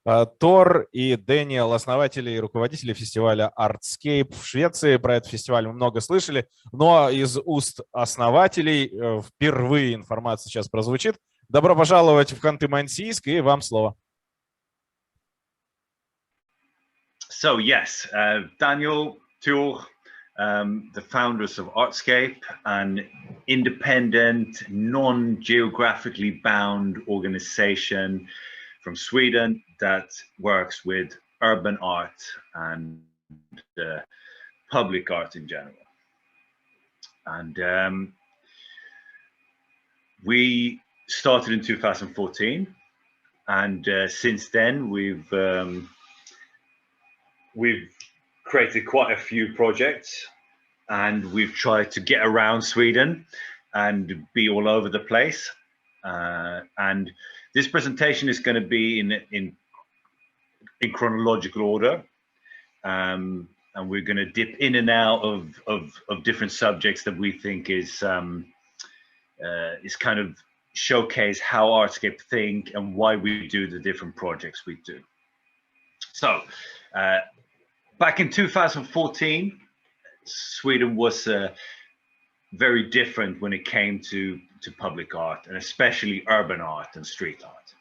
Тор и Дэниел, основатели и руководители фестиваля ARTSCAPE в Швеции. Про этот фестиваль мы много слышали, но из уст основателей впервые информация сейчас прозвучит. Добро пожаловать в Ханты-Мансийск, и вам слово. So yes, Daniel, Tor, the founders of ARTSCAPE, an independent, non-geographically bound organization from Sweden that works with urban art and public art in general. And we started in 2014, and since then we've created quite a few projects, and we've tried to get around Sweden and be all over the place. And this presentation is going to be in chronological order, and we're going to dip in and out of different subjects that we think is kind of showcase how ARTSCAPE think and why we do the different projects we do. So back in 2014, Sweden was very different when it came to public art, and especially urban art and street art.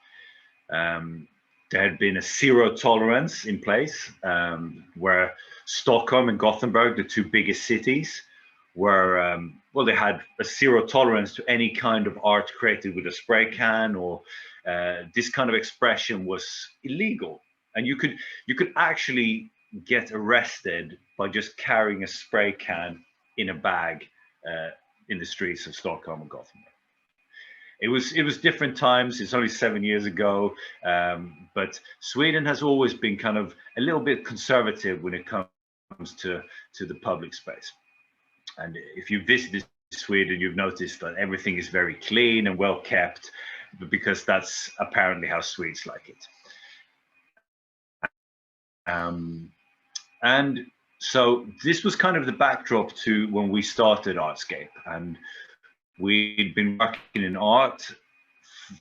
There had been a zero tolerance in place, where Stockholm and Gothenburg, the two biggest cities, were, well, they had a zero tolerance to any kind of art created with a spray can, or this kind of expression was illegal. And you could actually get arrested by just carrying a spray can in a bag in the streets of Stockholm and Gothenburg. It was different times. It's only 7 years ago, but Sweden has always been kind of a little bit conservative when it comes to the public space. And if you visited Sweden, you've noticed that everything is very clean and well kept, because that's apparently how Swedes like it. And so this was kind of the backdrop to when we started ARTSCAPE, and we'd been working in art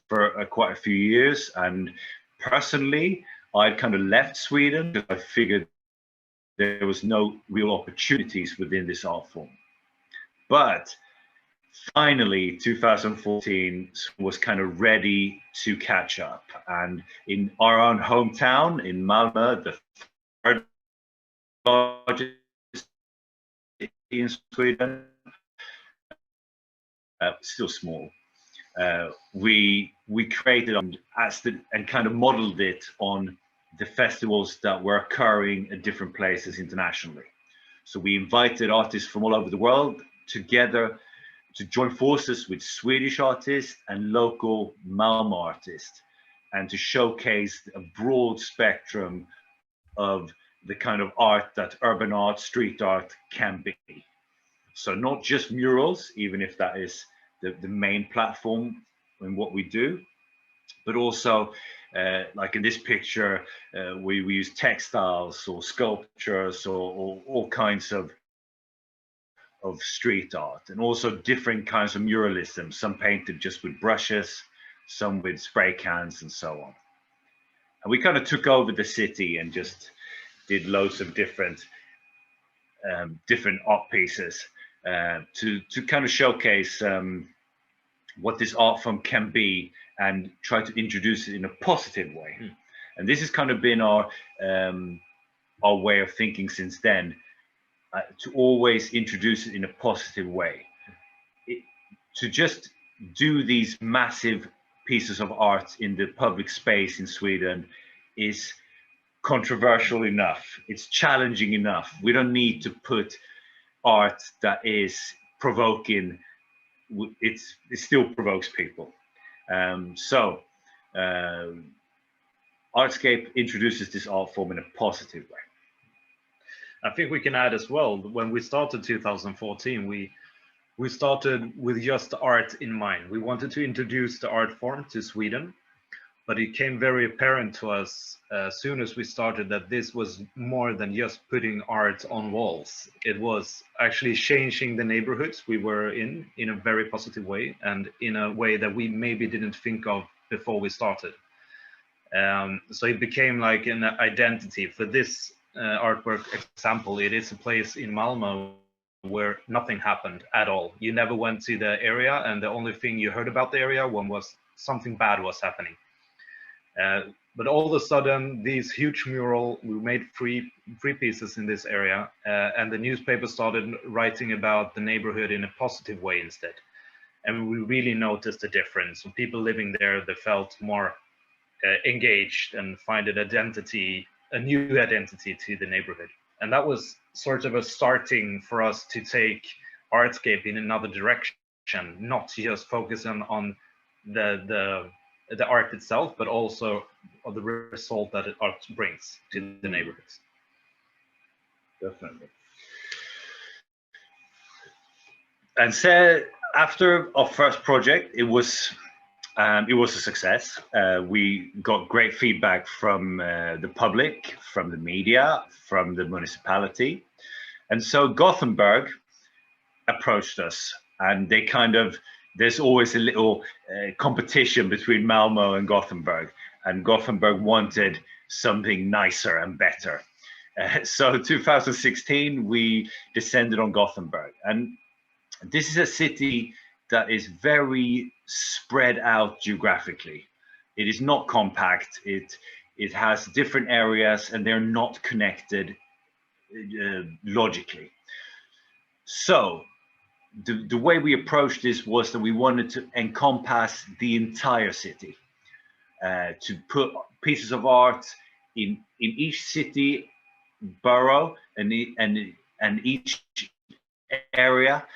for quite a few years. And personally, I'd kind of left Sweden because I figured there was no real opportunities within this art form. But finally, 2014 was kind of ready to catch up. And in our own hometown in Malmö, the third largest city in Sweden, still small, we created and kind of modeled it on the festivals that were occurring at different places internationally. So we invited artists from all over the world together to join forces with Swedish artists and local Malmö artists, and to showcase a broad spectrum of the kind of art that urban art, street art can be. So not just murals, even if that is the main platform in what we do, but also like in this picture, we use textiles or sculptures or all kinds of street art, and also different kinds of muralism, some painted just with brushes, some with spray cans, and so on. And we kind of took over the city and just did loads of different art pieces to kind of showcase what this art form can be, and try to introduce it in a positive way. And this has kind of been our way of thinking since then, to always introduce it in a positive way. To just do these massive pieces of art in the public space in Sweden is controversial enough. It's challenging enough. We don't need to put art that is provoking. It still provokes people. So ARTSCAPE introduces this art form in a positive way. I think we can add as well, when we started 2014, we started with just art in mind. We wanted to introduce the art form to Sweden, but it came very apparent to us as soon as we started that this was more than just putting art on walls. It was actually changing the neighborhoods we were in a very positive way, and in a way that we maybe didn't think of before we started. So it became like an identity. For this artwork example, it is a place in Malmö where nothing happened at all. You never went to the area, and the only thing you heard about the area was something bad was happening. But all of a sudden, these huge mural, we made three pieces in this area, and the newspaper started writing about the neighborhood in a positive way instead. And we really noticed a difference. So people living there, they felt more engaged and find an identity, a new identity to the neighborhood. And that was sort of a starting for us to take Artscape in another direction, not just focusing on the art itself, but also on the result that art brings to the neighborhoods. Definitely. And so after our first project, it was a success. We got great feedback from the public, from the media, from the municipality. And so Gothenburg approached us, and they kind of, there's always a little competition between Malmö and Gothenburg wanted something nicer and better. So 2016, we descended on Gothenburg. And this is a city that is very spread out geographically. It is not compact. It has different areas, and they're not connected logically. So the way we approached this was that we wanted to encompass the entire city, to put pieces of art in each city, borough, and each area.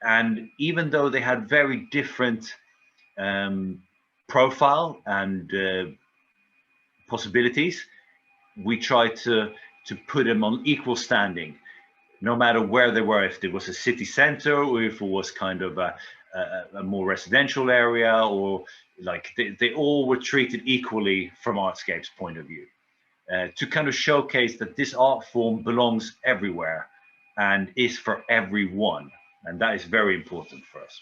And even though they had very different profile and possibilities, we tried to put them on equal standing, no matter where they were, if it was a city center or if it was kind of a more residential area, or like they all were treated equally from Artscape's point of view, to kind of showcase that this art form belongs everywhere and is for everyone. And that is very important for us.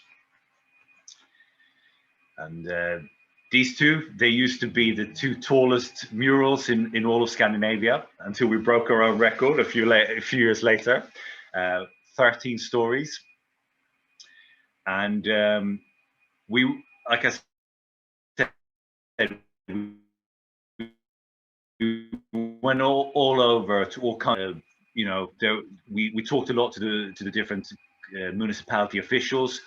And these two, they used to be the two tallest murals in all of Scandinavia until we broke our own record a few years later, 13 stories. And we, like I said, we went all over to all kind of, you know, we talked a lot to the different municipality officials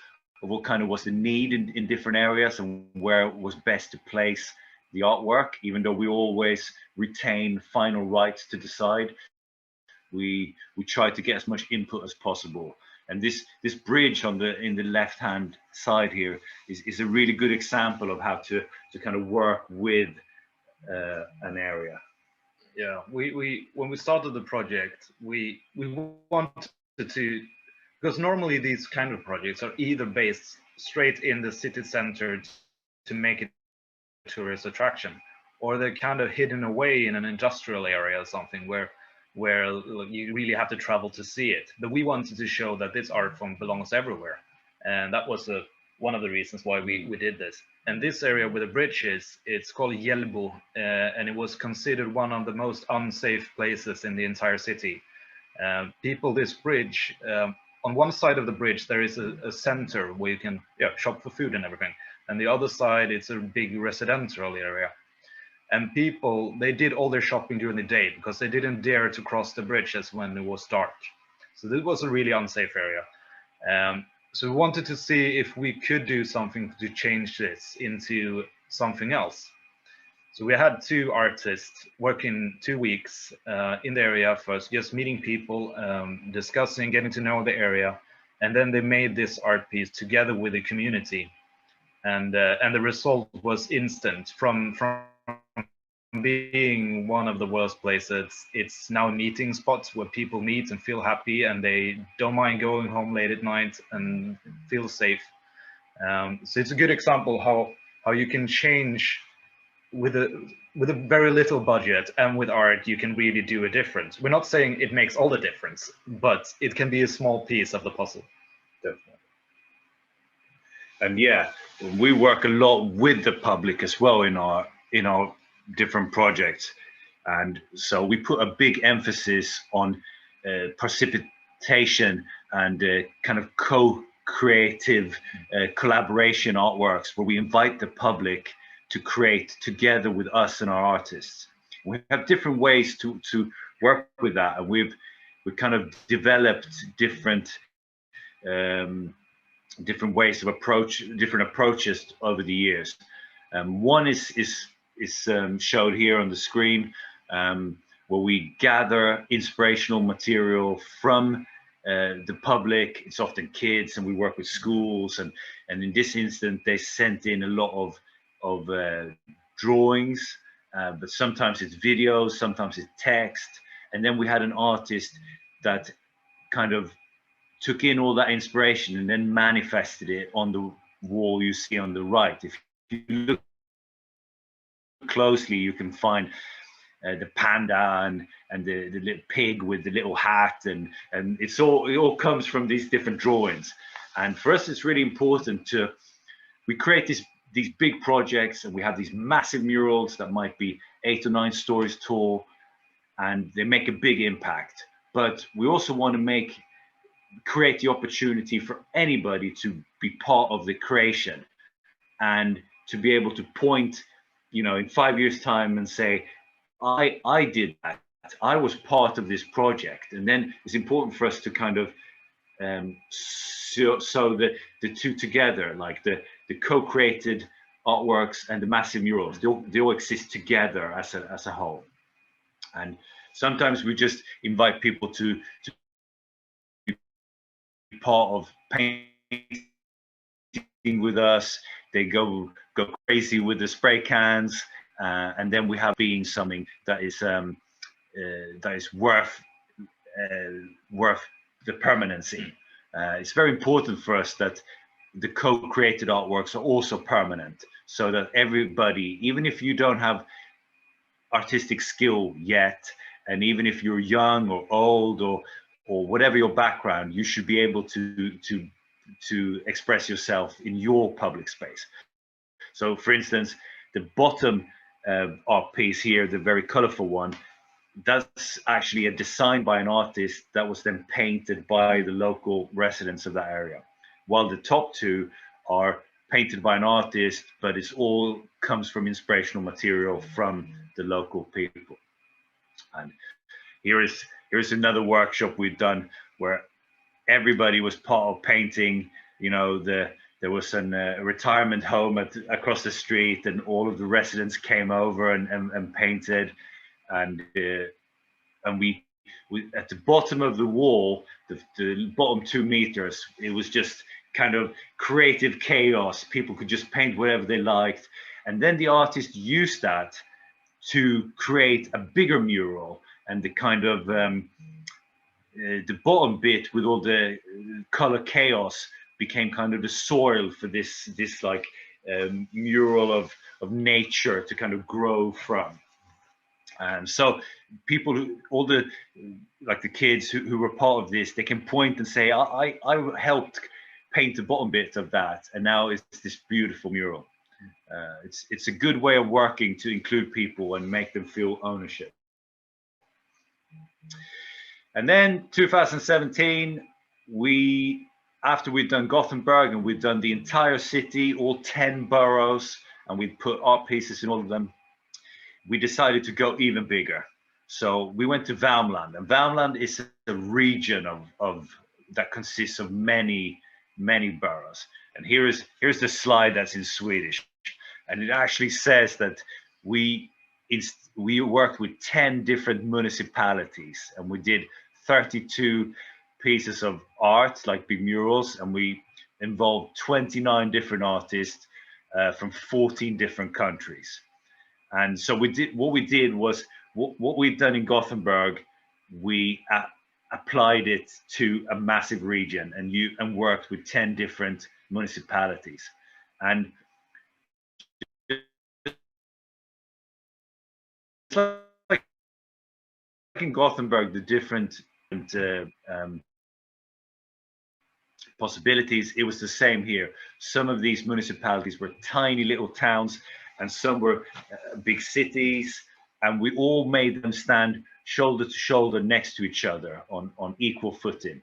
of what kind of was the need in different areas and where it was best to place the artwork. Even though we always retain final rights to decide, we tried to get as much input as possible. And this bridge in the left hand side here is a really good example of how to kind of work with an area. Yeah, when we started the project, we wanted to, because normally these kind of projects are either based straight in the city center to make it a tourist attraction, or they're kind of hidden away in an industrial area or something where you really have to travel to see it. But we wanted to show that this art form belongs everywhere, and that was one of the reasons why we did this. And this area where the bridge is, it's called Hjällbo, and it was considered one of the most unsafe places in the entire city. This bridge, on one side of the bridge, there is a center where you can shop for food and everything. And the other side, it's a big residential area. And people, they did all their shopping during the day because they didn't dare to cross the bridge as when it was dark. So this was a really unsafe area. So we wanted to see if we could do something to change this into something else. So we had two artists working 2 weeks in the area first, just meeting people, discussing, getting to know the area. And then they made this art piece together with the community. And the result was instant. From being one of the worst places, it's now a meeting spot where people meet and feel happy, and they don't mind going home late at night and feel safe. So it's a good example how you can change with a very little budget, and with art you can really do a difference. We're not saying it makes all the difference, but it can be a small piece of the puzzle. Definitely. And yeah, we work a lot with the public as well in our different projects. And so we put a big emphasis on precipitation and kind of co-creative collaboration artworks, where we invite the public to create together with us and our artists. We have different ways to work with that, and we've kind of developed different ways of different approaches over the years. One is showed here on the screen, where we gather inspirational material from the public. It's often kids, and we work with schools, and in this instance they sent in a lot of drawings, but sometimes it's videos, sometimes it's text, and then we had an artist that kind of took in all that inspiration and then manifested it on the wall you see on the right. If you look closely, you can find the panda and the little pig with the little hat, and it all comes from these different drawings. And for us, it's really important we create these big projects, and we have these massive murals that might be 8 or 9 stories tall, and they make a big impact. But we also want to create the opportunity for anybody to be part of the creation, and to be able to point, in 5 years' time and say, I did that. I was part of this project. And then it's important for us to kind of so the two together, like the co-created artworks and the massive murals, they all exist together as a whole. And sometimes we just invite people to be part of painting with us. They go crazy with the spray cans, and then we have being something that is worth the permanency. It's very important for us that the co-created artworks are also permanent, so that everybody, even if you don't have artistic skill yet, and even if you're young or old or whatever your background, you should be able to express yourself in your public space. So for instance, the bottom art piece here, the very colorful one, that's actually a design by an artist that was then painted by the local residents of that area, while the top two are painted by an artist, but it's all comes from inspirational material from the local people. And here's another workshop we've done where everybody was part of painting. There was a retirement home across the street, and all of the residents came over and painted. And we at the bottom of the wall, the bottom 2 meters, it was just kind of creative chaos. People could just paint whatever they liked, and then the artist used that to create a bigger mural. And the kind of the bottom bit with all the color chaos became kind of the soil for this like mural of nature to kind of grow from. And so people all the kids who were part of this, they can point and say, I helped paint the bottom bit of that, and now it's this beautiful mural. It's a good way of working to include people and make them feel ownership. And then 2017, after we'd done Gothenburg and we'd done the entire city, all 10 boroughs, and we'd put art pieces in all of them, we decided to go even bigger. So we went to Värmland, and Värmland is a region of that consists of many boroughs. And here's the slide that's in Swedish, and it actually says that we worked with 10 different municipalities, and we did 32 pieces of art, like big murals, and we involved 29 different artists from 14 different countries. And so what we did was what we've done in Gothenburg, we applied it to a massive region and worked with 10 different municipalities. And like in Gothenburg, the different possibilities, it was the same here. Some of these municipalities were tiny little towns, and some were big cities, and we all made them stand shoulder to shoulder next to each other on equal footing,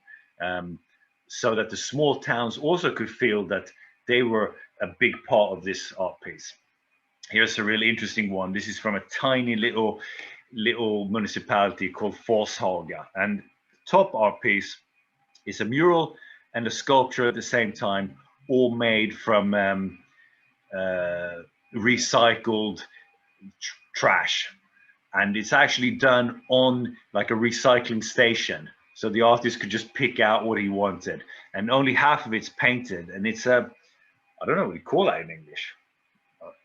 so that the small towns also could feel that they were a big part of this art piece. Here's a really interesting one. This is from a tiny little municipality called Forshaga, and top art piece is a mural and a sculpture at the same time, all made from recycled trash. And it's actually done on like a recycling station. So the artist could just pick out what he wanted, and only half of it's painted. And it's a, I don't know what you call that in English.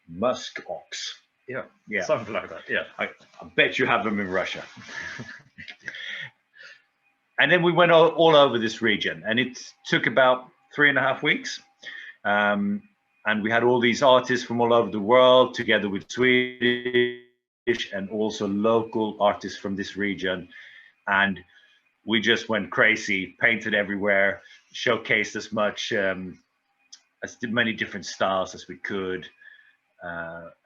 Musk ox. Yeah, yeah, something like that. Yeah, I bet you have them in Russia. And then we went all over this region, and it took about 3.5 weeks. And we had all these artists from all over the world together with Swedish and also local artists from this region. And we just went crazy, painted everywhere, showcased as much, as many different styles as we could.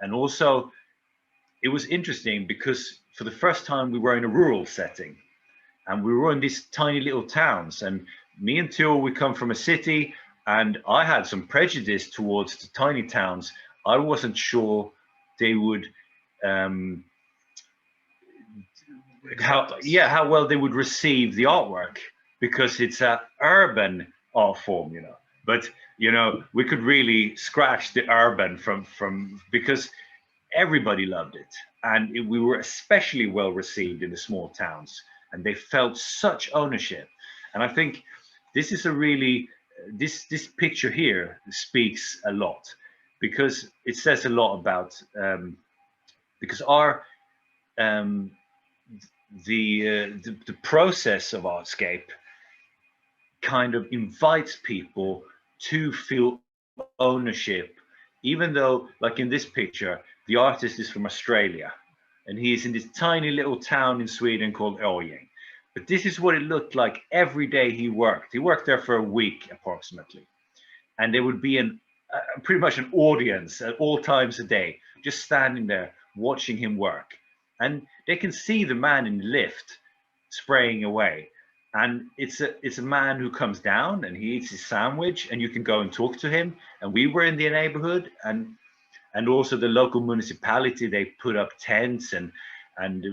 And also, it was interesting because for the first time we were in a rural setting, and we were in these tiny little towns. And me and Tua, we come from a city, and I had some prejudice towards the tiny towns. I wasn't sure they would, how well they would receive the artwork, because it's an urban art form, you know. But you know, we could really scratch the urban from because everybody loved it, and we were especially well received in the small towns, and they felt such ownership. And I think this is a really this picture here speaks a lot, because it says a lot about because our the process of Artscape kind of invites people to feel ownership, even though, like in this picture, the artist is from Australia and he's in this tiny little town in Sweden called Årjäng. But this is what it looked like every day he worked. He worked there for a week approximately, and there would be pretty much an audience at all times a day, just standing there watching him work. And they can see the man in the lift spraying away. And it's a man who comes down and he eats his sandwich, and you can go and talk to him. And we were in the neighborhood, and also the local municipality, they put up tents and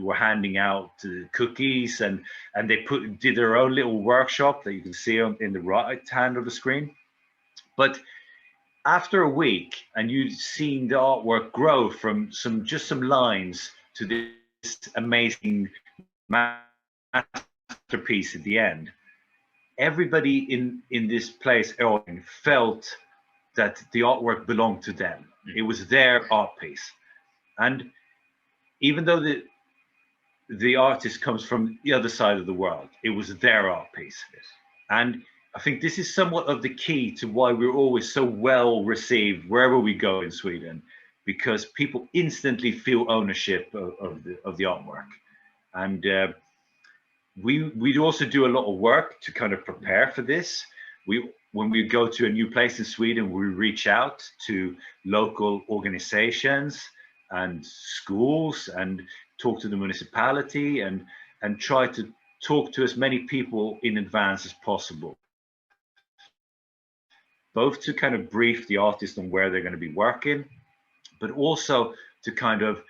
were handing out cookies, and they did their own little workshop that you can see in the right hand of the screen. But after a week, and you've seen the artwork grow from just some lines to this amazing masterpiece at the end, everybody in this place felt that the artwork belonged to them. It was their art piece. And even though the artist comes from the other side of the world, it was their art piece. Yes. And I think this is somewhat of the key to why we're always so well received wherever we go in Sweden, because people instantly feel ownership of the artwork. And we also do a lot of work to kind of prepare for this. When we go to a new place in Sweden, we reach out to local organizations and schools and talk to the municipality and try to talk to as many people in advance as possible, both to kind of brief the artist on where they're going to be working, but also to kind of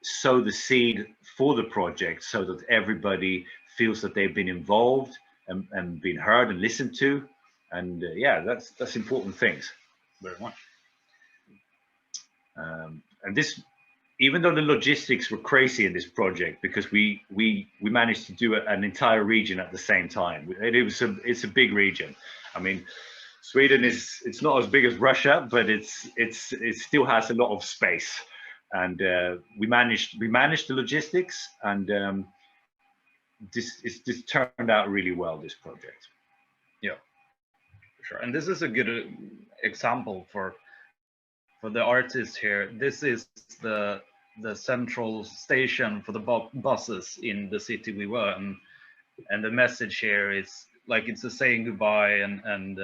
sow the seed for the project so that everybody feels that they've been involved and been heard and listened to. And yeah, that's important things. Very much. And this, even though the logistics were crazy in this project, because we managed to do an entire region at the same time. It's a big region. I mean, Sweden it's not as big as Russia, but it still has a lot of space. And we managed the logistics, and this turned out really well, this project. Yeah, for sure. And this is a good example for the artist here. This is the central station for the buses in the city we were, and the message here is like it's a saying goodbye and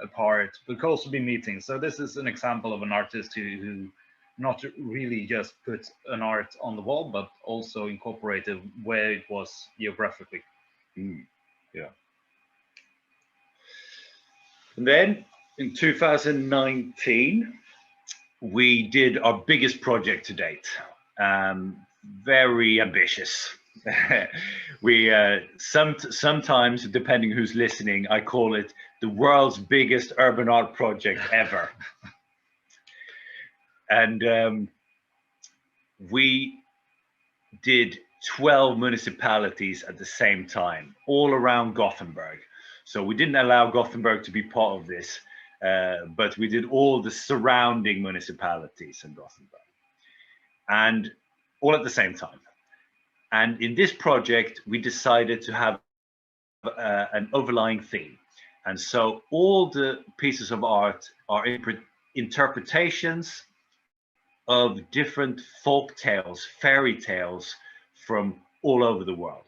apart, but could also be meetings. So this is an example of an artist who not really just put an art on the wall, but also incorporated where it was geographically. Yeah. And then in 2019, we did our biggest project to date. Very ambitious. We sometimes, depending who's listening, I call it the world's biggest urban art project ever. And we did 12 municipalities at the same time, all around Gothenburg. So we didn't allow Gothenburg to be part of this, but we did all the surrounding municipalities in Gothenburg, and all at the same time. And in this project, we decided to have an overlying theme. And so all the pieces of art are interpretations of different folk tales, fairy tales from all over the world.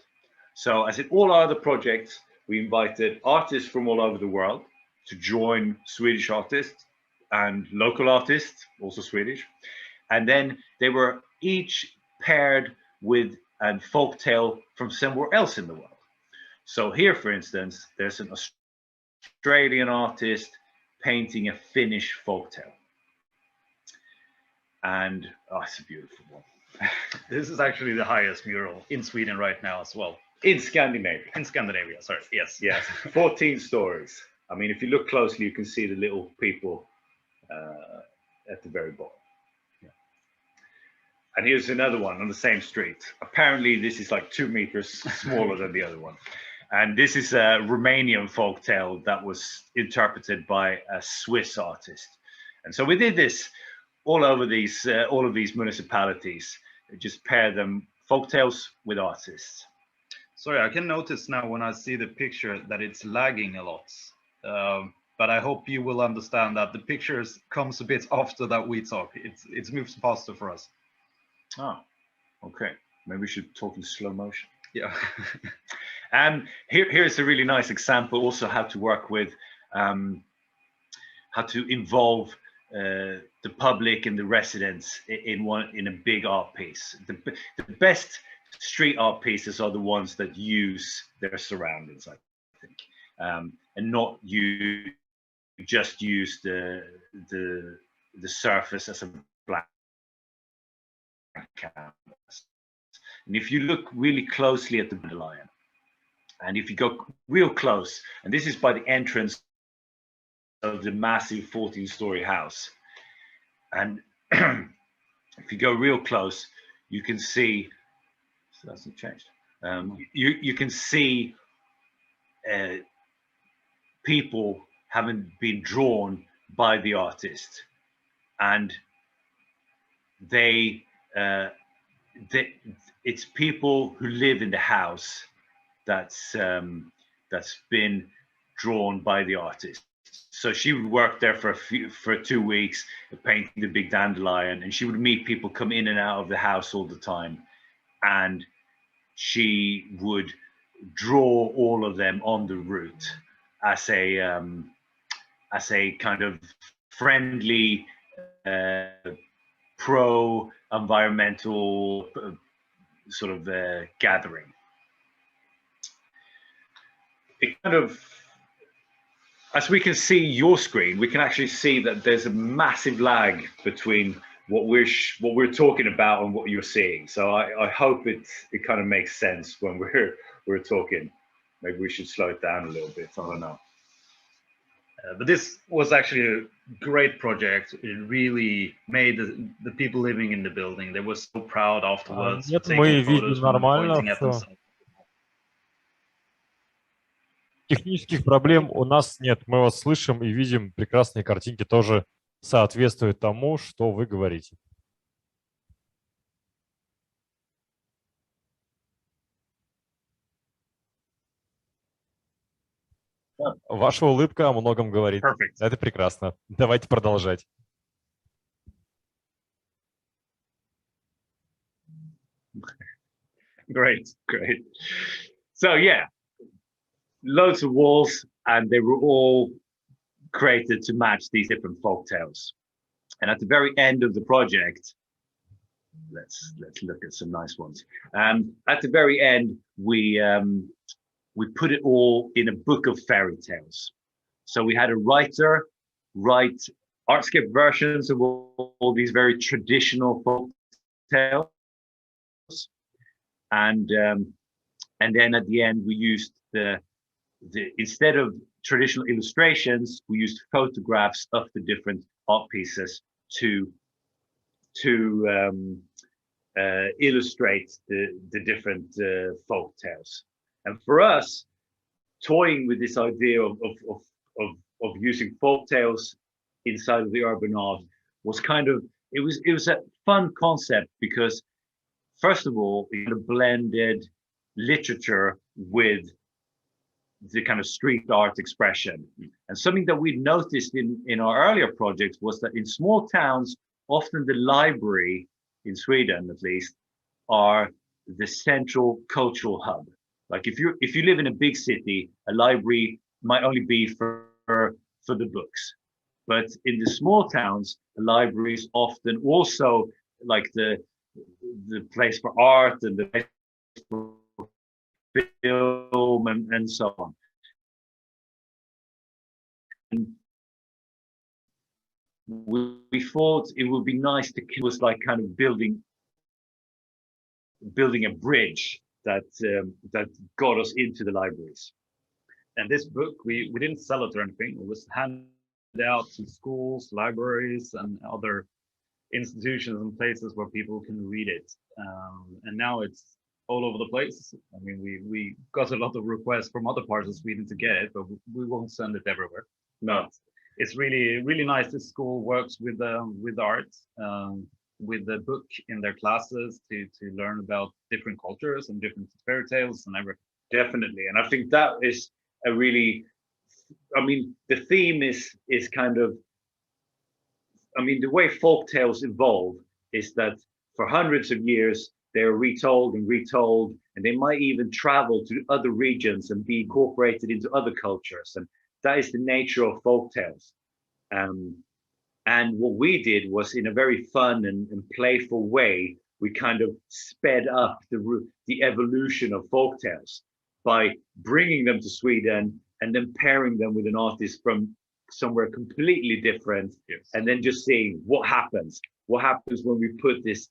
So as in all our other projects, we invited artists from all over the world to join Swedish artists and local artists, also Swedish. And then they were each paired with a folk tale from somewhere else in the world. So here, for instance, there's an Australian artist painting a Finnish folk tale. And oh, it's a beautiful one. This is actually the highest mural in Sweden right now as well. In Scandinavia. In Scandinavia, sorry, yes. Yes, 14 stories. I mean, if you look closely, you can see the little people at the very bottom. Yeah. And here's another one on the same street. Apparently, this is like 2 meters smaller than the other one. And this is a Romanian folktale that was interpreted by a Swiss artist. And so we did this all over these, all of these municipalities. Just pair them folktales with artists. Sorry, I can notice now when I see the picture that it's lagging a lot. But I hope you will understand that the pictures comes a bit after that we talk. It moves faster for us. Oh, okay. Maybe we should talk in slow motion. Yeah. And here's a really nice example also how to work with, how to involve the public and the residents in a big art piece. The best street art pieces are the ones that use their surroundings, I think, and not just use the surface as a blank canvas. And if you look really closely at the dandelion, and if you go real close, and this is by the entrance of the massive 14-story house, and if you go real close, you can see. So that's not changed. You can see people having been drawn by the artist, and it's people who live in the house that's been drawn by the artist. So she would work there for 2 weeks painting the big dandelion, and she would meet people come in and out of the house all the time, and she would draw all of them on the route as a kind of friendly pro-environmental sort of gathering. It kind of, as we can see your screen, we can actually see that there's a massive lag between what we're talking about and what you're seeing. So I hope it kind of makes sense when we're talking. Maybe we should slow it down a little bit. I don't know. But this was actually a great project. It really made the people living in the building. They were so proud afterwards. Нет, мы видим нормально, все. Технических проблем у нас нет. Мы вас слышим и видим. Прекрасные картинки тоже соответствуют тому, что вы говорите. Ваша улыбка о многом говорит. Perfect. Это прекрасно. Давайте продолжать. Great. So yeah, loads of walls, and they were all created to match these different folk tales. And at the very end of the project, let's look at some nice ones. At the very end, we put it all in a book of fairy tales. So we had a writer write ARTSCAPE versions of all these very traditional folk tales, and then at the end we used the instead of traditional illustrations, we used photographs of the different art pieces to illustrate the different folk tales. And for us, toying with this idea of using folk tales inside of the urban art was kind of, it was a fun concept, because first of all, it kind of blended literature with the kind of street art expression. And something that we noticed in our earlier projects was that in small towns, often the library, in Sweden at least, are the central cultural hub. Like if you live in a big city, a library might only be for the books. But in the small towns, the library is often also like the place for art and the place for film and so on. And we thought it would be nice to, it was like kind of building a bridge that got us into the libraries. And this book, we didn't sell it or anything. It was handed out to schools, libraries, and other institutions and places where people can read it. And now it's all over the place. I mean, we got a lot of requests from other parts of Sweden to get it, but we won't send it everywhere. No, it's really nice. This school works with art, with the book in their classes to learn about different cultures and different fairy tales and everything. Definitely, and I think that is a really, I mean, the theme is kind of, I mean, the way folk tales evolve is that for hundreds of years they're retold and retold, and they might even travel to other regions and be incorporated into other cultures, and that is the nature of folk tales. And what we did was, in a very fun and playful way, we kind of sped up the evolution of folk tales by bringing them to Sweden and then pairing them with an artist from somewhere completely different. Yes. And then just seeing what happens when we put this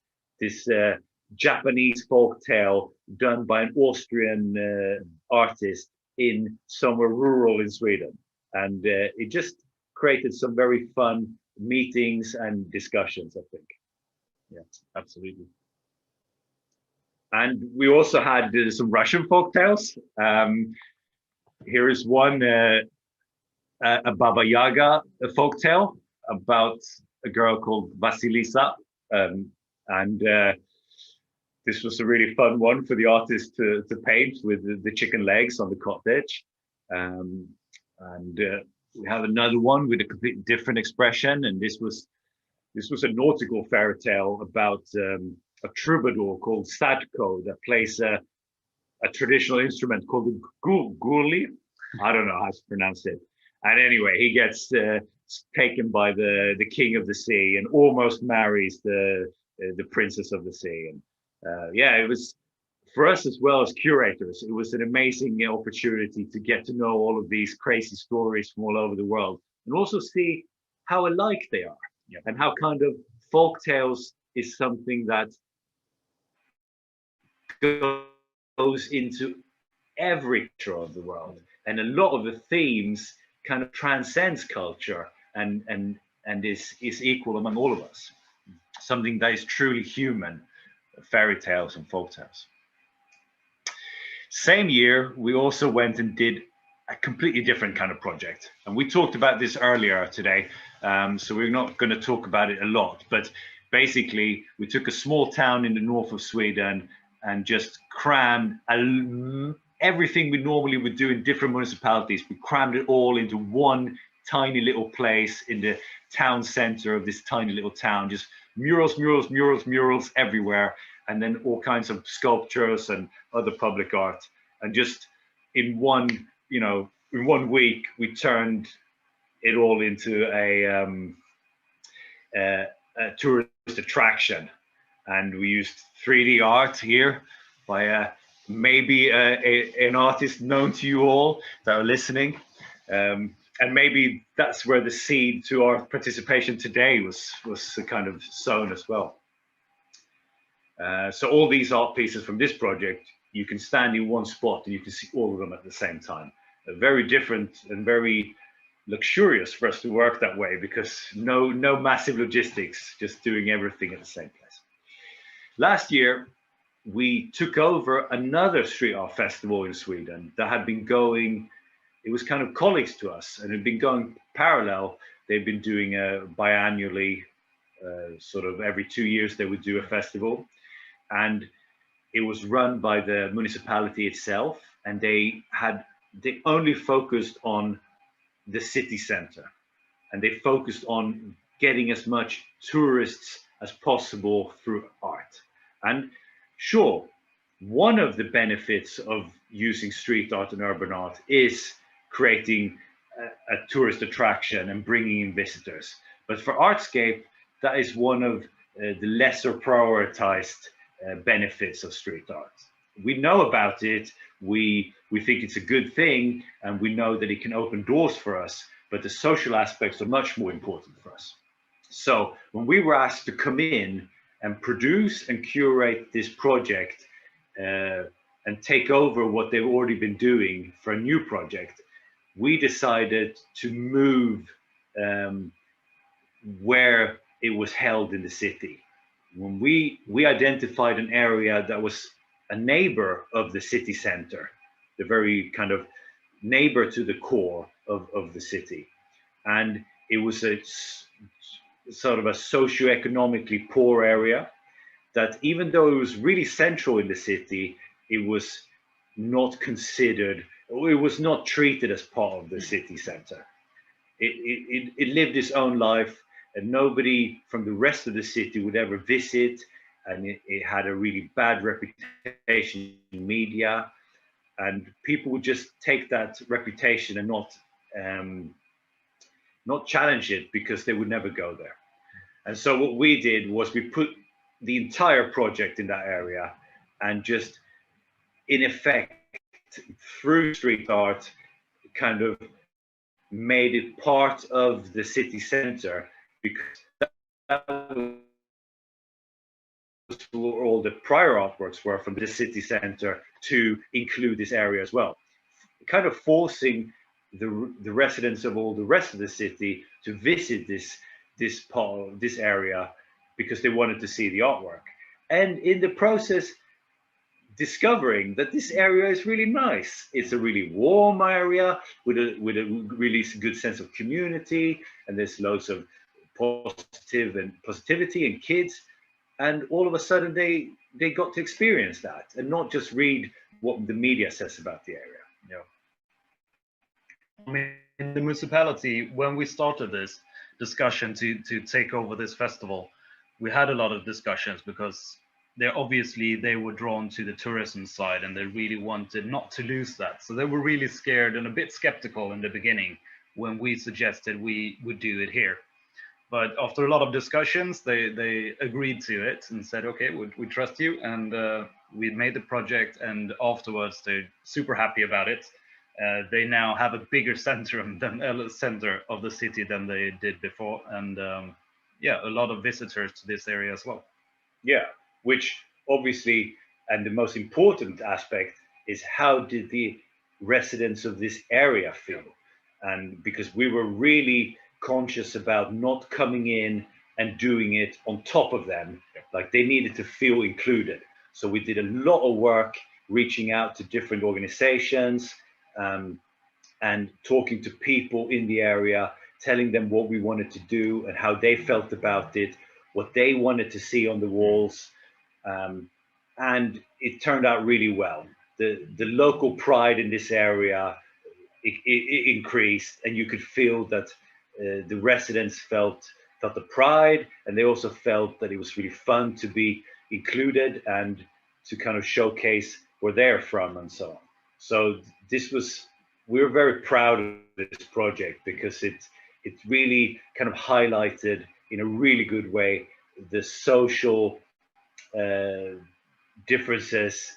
Japanese folk tale done by an Austrian artist in somewhere rural in Sweden. And it just created some very fun meetings and discussions, I think. Yeah, absolutely. And we also had some Russian folk tales. Here is one, a Baba Yaga folk tale about a girl called Vasilisa. And this was a really fun one for the artist to paint, with the chicken legs on the cottage. We have another one with a completely different expression, and this was a nautical fairy tale about a troubadour called Sadko that plays a traditional instrument called the gurli. I don't know how to pronounce it. And anyway, he gets taken by the king of the sea and almost marries the princess of the sea. And yeah, it was, for us as well as curators, it was an amazing opportunity to get to know all of these crazy stories from all over the world, and also see how alike they are. Yeah. And how kind of folk tales is something that goes into every culture of the world, and a lot of the themes kind of transcends culture and is equal among all of us. Something that is truly human, fairy tales and folk tales. Same year, we also went and did a completely different kind of project. And we talked about this earlier today, so we're not going to talk about it a lot. But basically, we took a small town in the north of Sweden and just crammed everything we normally would do in different municipalities. We crammed it all into one tiny little place in the town center of this tiny little town. Just murals, murals, murals, murals everywhere. And then all kinds of sculptures and other public art. And just in one week, we turned it all into a tourist attraction. And we used 3D art here by maybe an artist known to you all that are listening. And maybe that's where the seed to our participation today was kind of sown as well. So all these art pieces from this project, you can stand in one spot and you can see all of them at the same time. Very different and very luxurious for us to work that way, because no massive logistics, just doing everything at the same place. Last year, we took over another street art festival in Sweden that had been going, it was kind of colleagues to us and had been going parallel. They've been doing biannually, sort of every 2 years they would do a festival. And it was run by the municipality itself, and they only focused on the city center, and they focused on getting as much tourists as possible through art. And sure, one of the benefits of using street art and urban art is creating a tourist attraction and bringing in visitors. But for ARTSCAPE, that is one of the lesser prioritized benefits of street art. We know about it, we think it's a good thing, and we know that it can open doors for us, but the social aspects are much more important for us. So when we were asked to come in and produce and curate this project and take over what they've already been doing for a new project, we decided to move where it was held in the city. When we identified an area that was a neighbor of the city center, the very kind of neighbor to the core of the city. And it was a sort of a socioeconomically poor area that, even though it was really central in the city, it was not considered, or it was not treated as part of the city center. It lived its own life, and nobody from the rest of the city would ever visit, and it had a really bad reputation in media, and people would just take that reputation and not challenge it, because they would never go there. And so what we did was we put the entire project in that area, and just in effect through street art kind of made it part of the city center, because that was where all the prior artworks were from the city center, to include this area as well, kind of forcing the residents of all the rest of the city to visit this area, because they wanted to see the artwork, and in the process discovering that this area is really nice. It's a really warm area with a really good sense of community, and there's loads of positivity and kids, and all of a sudden they got to experience that and not just read what the media says about the area. You know, I mean, in the municipality, when we started this discussion to take over this festival, we had a lot of discussions, because they were drawn to the tourism side, and they really wanted not to lose that. So they were really scared and a bit skeptical in the beginning when we suggested we would do it here. But after a lot of discussions, they agreed to it and said, okay, we trust you. And we made the project, and afterwards they're super happy about it. They now have a bigger center of the city than they did before. And yeah, a lot of visitors to this area as well. Yeah, which obviously, and the most important aspect is, how did the residents of this area feel? And because we were really conscious about not coming in and doing it on top of them, like they needed to feel included. So we did a lot of work reaching out to different organizations and talking to people in the area, telling them what we wanted to do and how they felt about it, what they wanted to see on the walls. And it turned out really well. The local pride in this area it increased, and you could feel that the residents felt the pride, and they also felt that it was really fun to be included and to kind of showcase where they're from and so on. So we were very proud of this project, because it really kind of highlighted in a really good way the social differences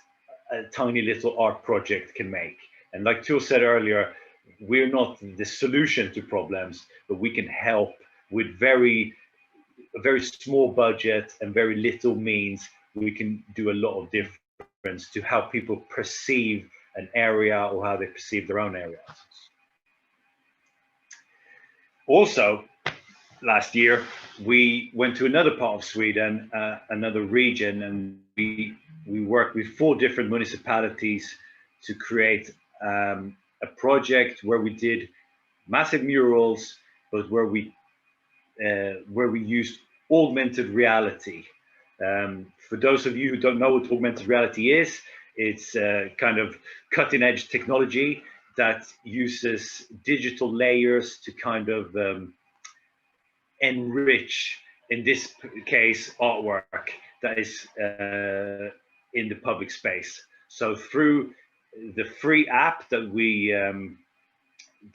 a tiny little art project can make. And like Tul said earlier, we're not the solution to problems, but we can help with a very small budget and very little means. We can do a lot of difference to how people perceive an area or how they perceive their own areas. Also, last year, we went to another part of Sweden, another region, and we worked with 4 different municipalities to create a project where we did massive murals, but where we used augmented reality. For those of you who don't know what augmented reality is, it's kind of cutting-edge technology that uses digital layers to kind of enrich, in this case, artwork that is in the public space. So through the free app that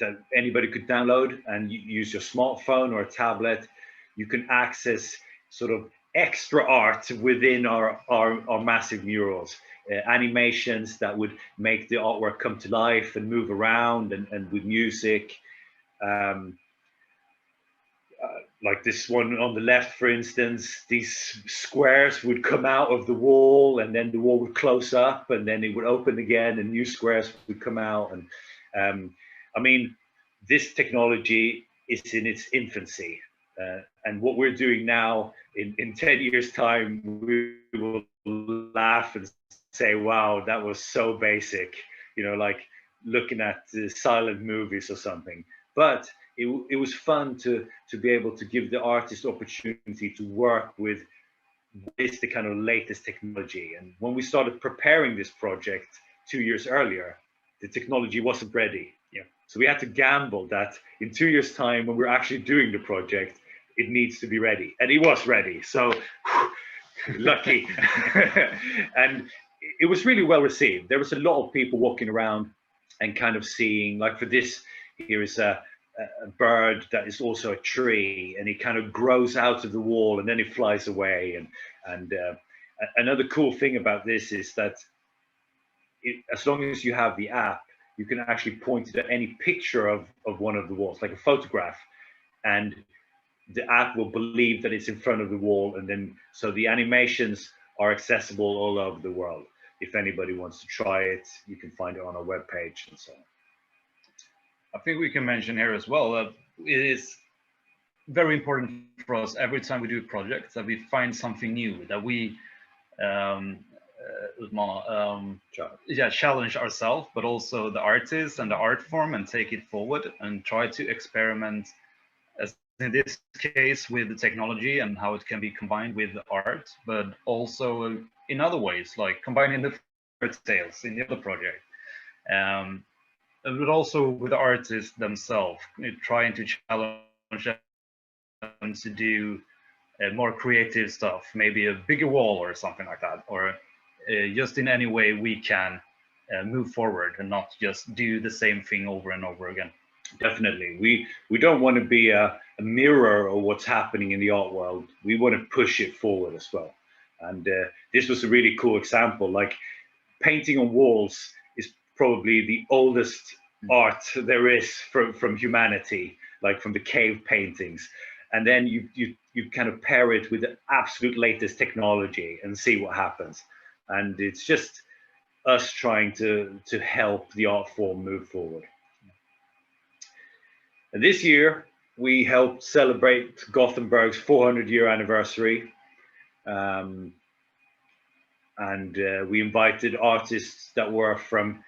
that anybody could download and use your smartphone or a tablet, you can access sort of extra art within our massive murals, animations that would make the artwork come to life and move around, and with music. Like this one on the left, for instance, these squares would come out of the wall, and then the wall would close up, and then it would open again, and new squares would come out. And I mean, this technology is in its infancy, and what we're doing now, in 10 years' time, we will laugh and say, "Wow, that was so basic," you know, like looking at silent movies or something. But it was fun to be able to give the artist opportunity to work with this, the kind of latest technology. And when we started preparing this project 2 years earlier, the technology wasn't ready. Yeah. So we had to gamble that in 2 years' time, when we're actually doing the project, it needs to be ready. And it was ready. So lucky. And it was really well received. There was a lot of people walking around and kind of seeing, like for this, here is a bird that is also a tree, and it kind of grows out of the wall and then it flies away. And another cool thing about this is that as long as you have the app, you can actually point it at any picture of one of the walls, like a photograph, and the app will believe that it's in front of the wall. And then, so the animations are accessible all over the world. If anybody wants to try it, you can find it on our webpage and so on. I think we can mention here as well that it is very important for us every time we do projects that we find something new, that we challenge ourselves, but also the artists and the art form, and take it forward and try to experiment, as in this case, with the technology and how it can be combined with the art, but also in other ways, like combining the tales in the other project. But also with the artists themselves, trying to challenge them to do more creative stuff, maybe a bigger wall or something like that, or just in any way we can move forward and not just do the same thing over and over again. Definitely. We don't want to be a mirror of what's happening in the art world. We want to push it forward as well. And this was a really cool example. Like, painting on walls is probably the oldest art there is from humanity, like from the cave paintings. And then you kind of pair it with the absolute latest technology and see what happens. And it's just us trying to help the art form move forward. And this year, we helped celebrate Gothenburg's 400-year anniversary. And we invited artists that were from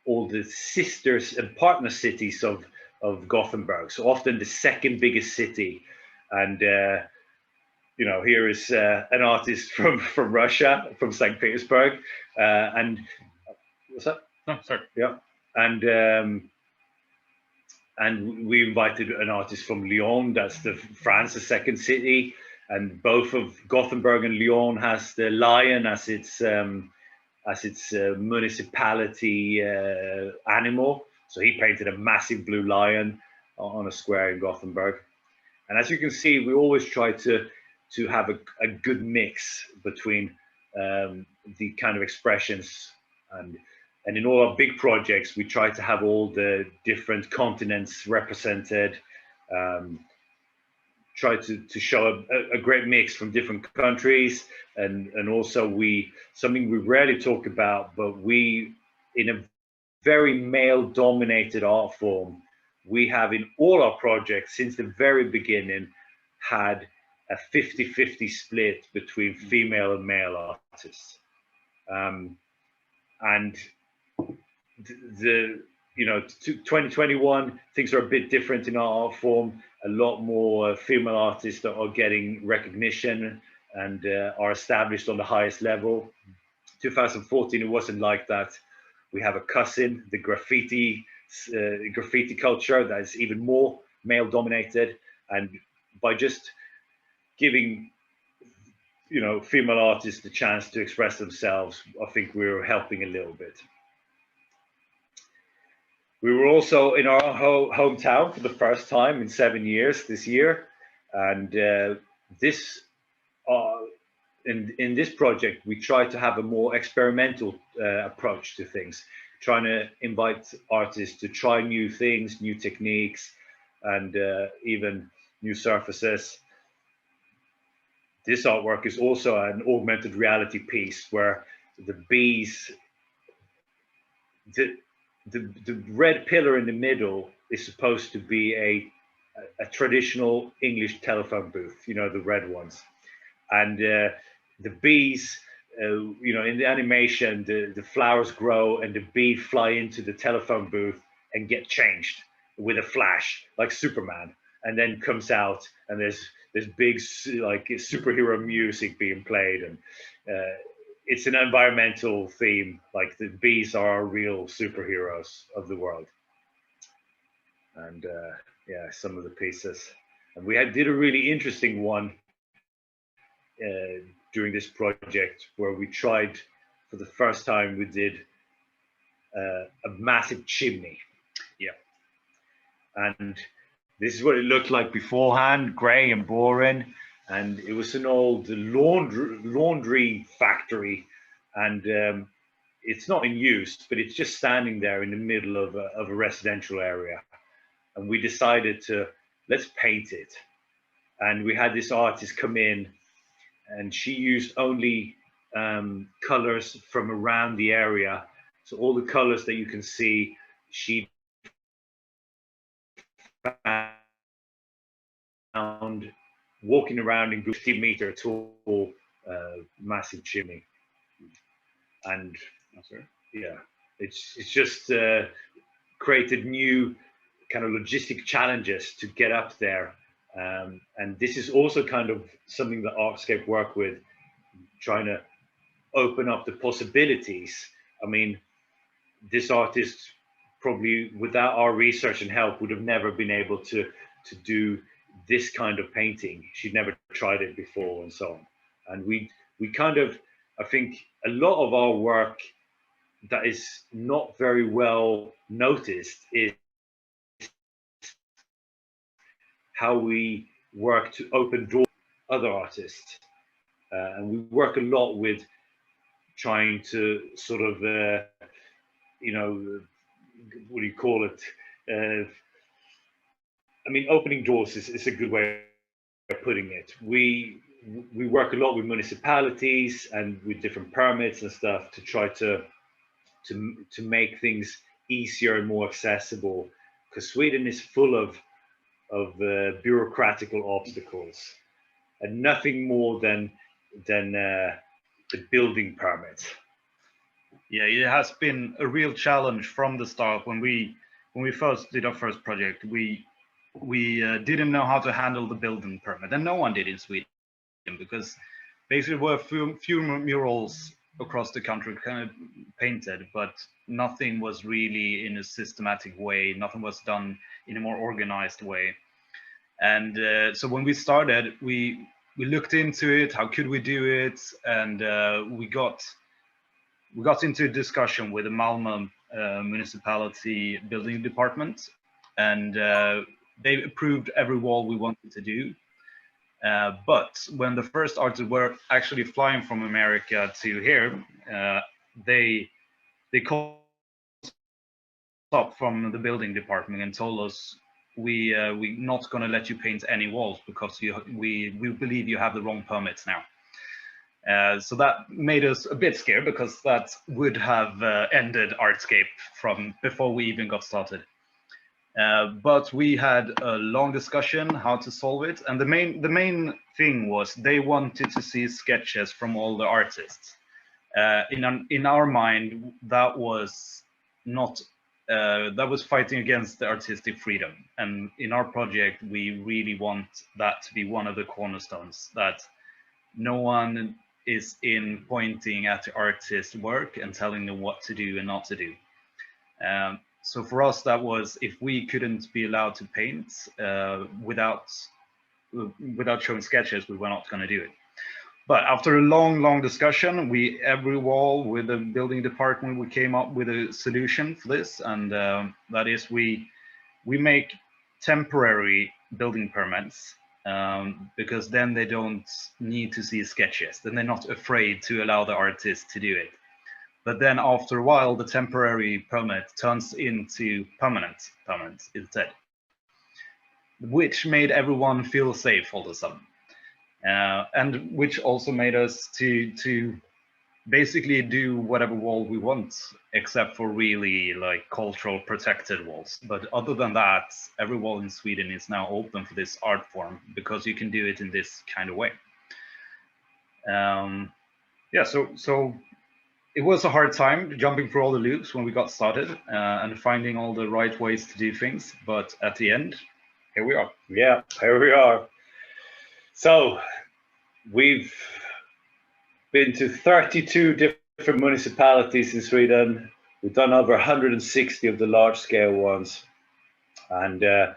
all the sisters and partner cities of Gothenburg, so often the second biggest city. And you know, here is an artist from Russia, from St. Petersburg, and what's that? No, sorry. Yeah, and we invited an artist from Lyon, that's France's second city, and both of Gothenburg and Lyon has the lion as its municipality animal. So he painted a massive blue lion on a square in Gothenburg. And as you can see, we always try to have a good mix between the kind of expressions, and in all our big projects, we try to have all the different continents represented, try to show a great mix from different countries, and also something we rarely talk about, but we, in a very male-dominated art form, we have in all our projects since the very beginning had a 50-50 split between female and male artists. And the 2021, things are a bit different in our art form. A lot more female artists that are getting recognition and are established on the highest level. 2014, it wasn't like that. We have a cousin, the graffiti culture, that is even more male dominated, and by just giving female artists the chance to express themselves, I think we're helping a little bit. We were also in our hometown for the first time in 7 years this year, and in this project we try to have a more experimental approach to things, trying to invite artists to try new things, new techniques, and even new surfaces. This artwork is also an augmented reality piece where the bees, the red pillar in the middle is supposed to be a traditional English telephone booth, the red ones. And the bees, in the animation, the flowers grow and the bees fly into the telephone booth and get changed with a flash, like Superman, and then comes out and there's big like superhero music being played, and it's an environmental theme, like the bees are our real superheroes of the world. And yeah, some of the pieces, and we did a really interesting one during this project where we tried for the first time, we did a massive chimney. Yeah, and this is what it looked like beforehand, grey and boring. And it was an old laundry factory, and it's not in use, but it's just standing there in the middle of a residential area. And we decided let's paint it. And we had this artist come in, and she used only colors from around the area. So all the colors that you can see, she found walking around in 50-meter tall massive chimney. And yeah, it's just created new kind of logistic challenges to get up there. And this is also kind of something that ARTSCAPE work with, trying to open up the possibilities. I mean, this artist probably without our research and help would have never been able to do this kind of painting. She'd never tried it before, and so on. And we kind of, I think a lot of our work that is not very well noticed is how we work to open doors to other artists. And we work a lot with trying to sort of, what do you call it? I mean, opening doors is a good way of putting it. We work a lot with municipalities and with different permits and stuff to try to make things easier and more accessible, because Sweden is full of bureaucratic obstacles, and nothing more than the building permits. Yeah, it has been a real challenge from the start. When we first did our first project, we didn't know how to handle the building permit, and no one did in Sweden, because basically there were few murals across the country kind of painted, but nothing was really in a systematic way. Nothing was done in a more organized way. And so when we started, we looked into it. How could we do it? And we got into a discussion with the Malmö municipality building department, and they approved every wall we wanted to do. But when the first artists were actually flying from America to here, they called up from the building department and told us, we're not going to let you paint any walls because we believe you have the wrong permits now. So that made us a bit scared, because that would have ended ARTSCAPE from before we even got started. But we had a long discussion how to solve it, and the main thing was they wanted to see sketches from all the artists. In our mind, that was not that was fighting against the artistic freedom, and in our project we really want that to be one of the cornerstones, that no one is in pointing at the artist's work and telling them what to do and not to do. So for us, that was, if we couldn't be allowed to paint without showing sketches, we were not going to do it. But after a long discussion, every wall with the building department, we came up with a solution for this, and that is we make temporary building permits, because then they don't need to see sketches. Then they're not afraid to allow the artist to do it. But then after a while, the temporary permit turns into permanent permit instead, which made everyone feel safe all of a sudden. And which also made us to basically do whatever wall we want, except for really like cultural protected walls. But other than that, every wall in Sweden is now open for this art form, because you can do it in this kind of way. Yeah, so it was a hard time jumping through all the loops when we got started, and finding all the right ways to do things. But at the end, here we are. Yeah, here we are. So we've been to 32 different municipalities in Sweden. We've done over 160 of the large scale ones. And I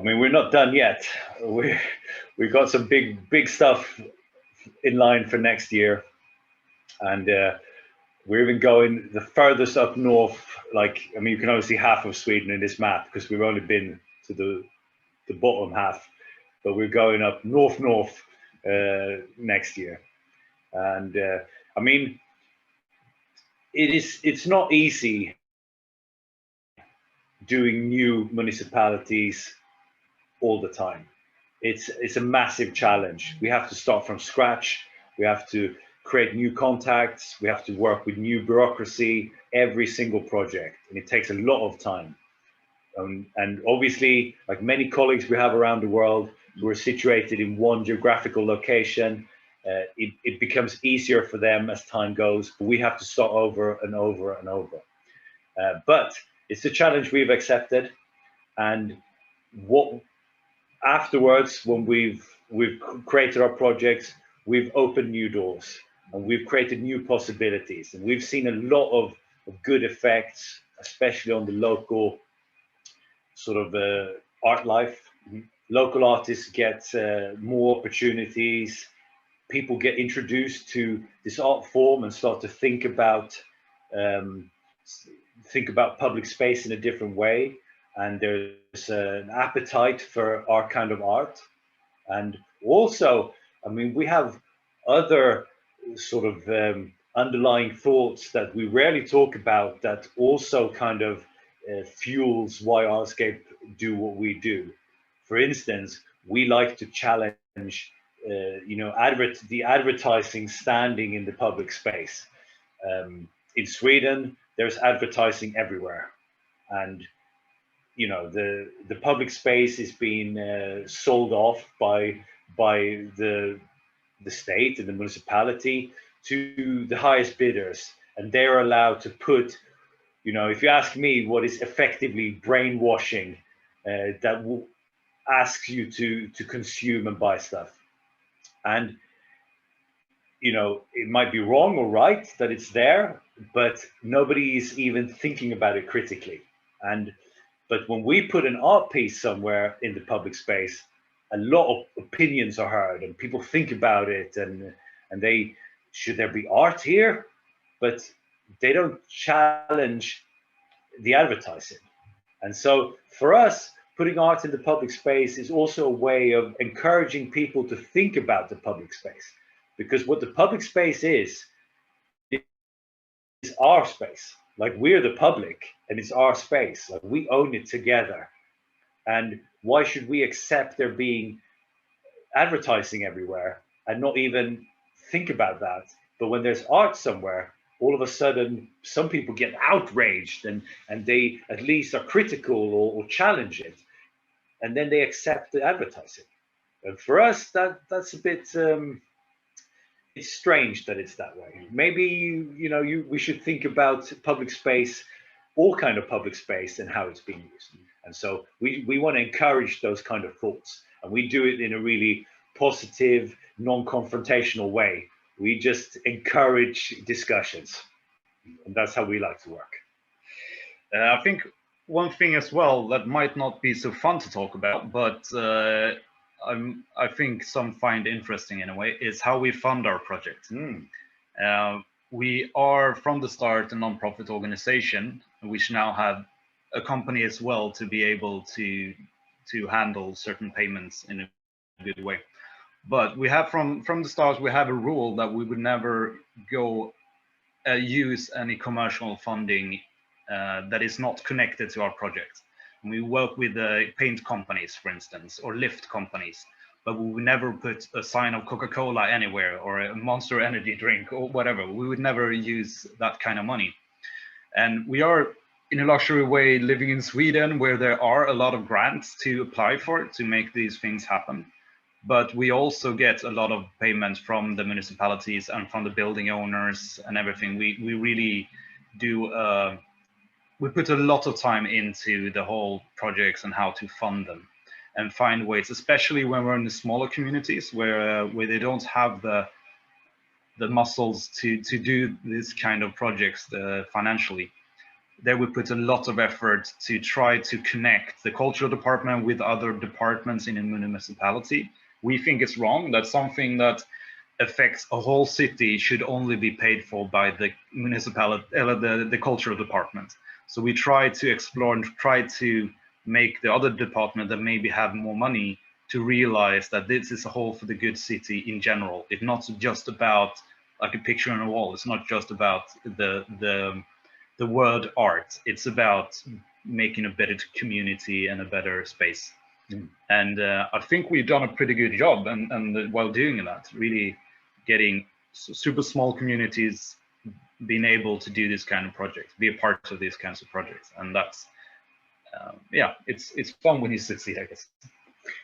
mean, we're not done yet. We've got some big stuff in line for next year. And we're even going the furthest up north. Like, I mean, you can only see half of Sweden in this map because we've only been to the bottom half, but we're going up north next year. And I mean, it's not easy doing new municipalities all the time. It's a massive challenge. We have to start from scratch. We have to create new contacts. We have to work with new bureaucracy every single project, and it takes a lot of time. And obviously, like many colleagues we have around the world, we're situated in one geographical location. It becomes easier for them as time goes, but we have to start over and over and over. But it's a challenge we've accepted, and what afterwards, when we've created our projects, we've opened new doors and we've created new possibilities, and we've seen a lot of good effects, especially on the local sort of art life. Local artists get more opportunities. People get introduced to this art form and start to think about public space in a different way. And there's an appetite for our kind of art. And also, I mean, we have other sort of underlying thoughts that we rarely talk about that also kind of fuels why ARTSCAPE do what we do. For instance, we like to challenge the advertising standing in the public space. In Sweden, there's advertising everywhere, and the public space is being sold off by the state and the municipality to the highest bidders, and they're allowed to put, if you ask me, what is effectively brainwashing, that will ask you to consume and buy stuff. And it might be wrong or right that it's there, but nobody is even thinking about it critically. But when we put an art piece somewhere in the public space, a lot of opinions are heard and people think about it, and they, should there be art here? But they don't challenge the advertising. And so for us, putting art in the public space is also a way of encouraging people to think about the public space, because what the public space is our space. Like, we're the public and it's our space. Like, we own it together. And why should we accept there being advertising everywhere and not even think about that? But when there's art somewhere, all of a sudden some people get outraged and they at least are critical or challenge it, and then they accept the advertising. And for us, that's a bit it's strange that it's that way. Maybe we should think about public space, all kind of public space, and how it's being used. And so we want to encourage those kind of thoughts, and we do it in a really positive, non-confrontational way. We just encourage discussions, and that's how we like to work. I think one thing as well that might not be so fun to talk about, but I think some find interesting in a way, is how we fund our project. We are from the start a non-profit organization, which now have a company as well to be able to handle certain payments in a good way. But we have from the start, we have a rule that we would never go use any commercial funding that is not connected to our project. We work with paint companies, for instance, or lift companies, but we would never put a sign of Coca-Cola anywhere or a Monster energy drink or whatever. We would never use that kind of money. And we are, in a luxury way, living in Sweden, where there are a lot of grants to apply for to make these things happen. But we also get a lot of payments from the municipalities and from the building owners and everything. We really do, we put a lot of time into the whole projects and how to fund them and find ways, especially when we're in the smaller communities where they don't have the muscles to do this kind of projects financially. There we put a lot of effort to try to connect the cultural department with other departments in a municipality. We think it's wrong that something that affects a whole city should only be paid for by the municipality, the cultural department. So we try to explore and try to make the other department that maybe have more money to realize that this is a whole for the good city in general. It's not just about like a picture on a wall. It's not just about the word art. It's about making a better community and a better space. And I think we've done a pretty good job and while doing that, really getting super small communities being able to do this kind of project, be a part of these kinds of projects. And that's, yeah, it's fun when you succeed, I guess.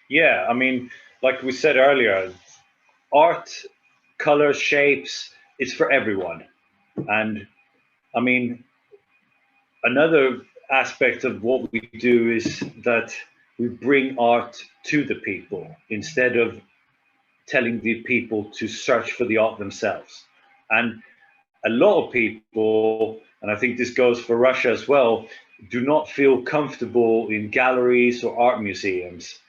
Yeah, I mean, like we said earlier, art, colors, shapes, it's for everyone. And I mean, another aspect of what we do is that we bring art to the people instead of telling the people to search for the art themselves. And a lot of people, and I think this goes for Russia as well, do not feel comfortable in galleries or art museums,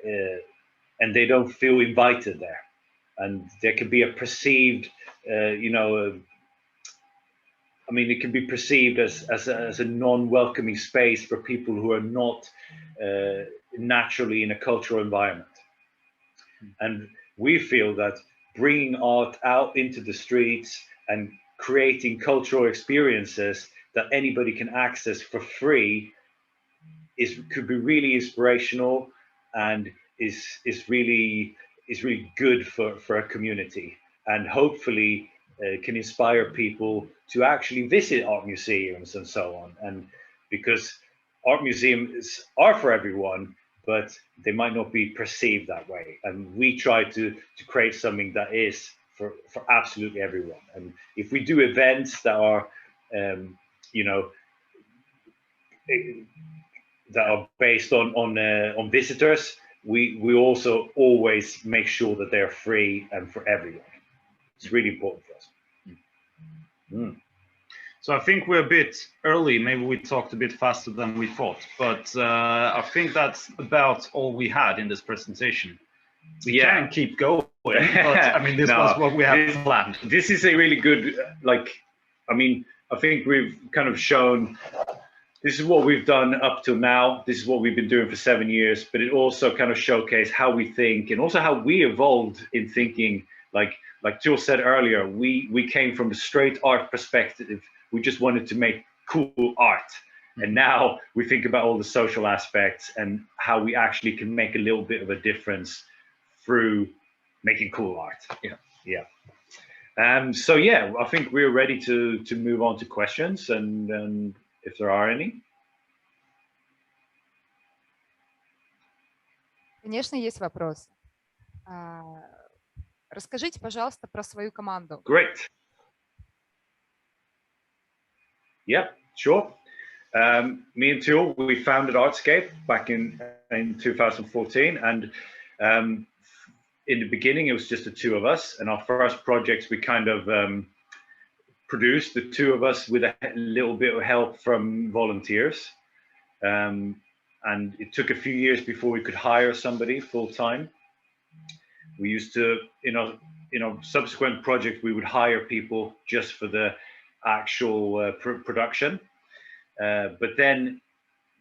and they don't feel invited there. And there can be a perceived, I mean, it can be perceived as a non-welcoming space for people who are not naturally in a cultural environment. And we feel that bringing art out into the streets and creating cultural experiences that anybody can access for free could be really inspirational and is really good for a community, and hopefully can inspire people to actually visit art museums and so on. And because art museums are for everyone, but they might not be perceived that way. And we try to create something that is for absolutely everyone. And if we do events that are, that are based on visitors, we also always make sure that they're free and for everyone. It's really important for us. So I think we're a bit early. Maybe we talked a bit faster than we thought, but I think that's about all we had in this presentation. We can keep going, but I mean, this was what we had planned. This is a really good, I mean, I think we've kind of shown this is what we've done up till now. This is what we've been doing for 7 years, but it also kind of showcased how we think and also how we evolved in thinking. Like Jill said earlier, we came from a straight art perspective. We just wanted to make cool art. And now we think about all the social aspects and how we actually can make a little bit of a difference through making cool art. So yeah, I think we're ready to move on to questions and if there are any. Конечно, есть вопросы. Расскажите, пожалуйста, про свою команду. Great. Yeah, sure. Me and Teal, we founded ARTSCAPE back in 2014, and in the beginning it was just the two of us, and our first projects we kind of produced the two of us with a little bit of help from volunteers, and it took a few years before we could hire somebody full-time. We used to, subsequent projects we would hire people just for the actual production. But then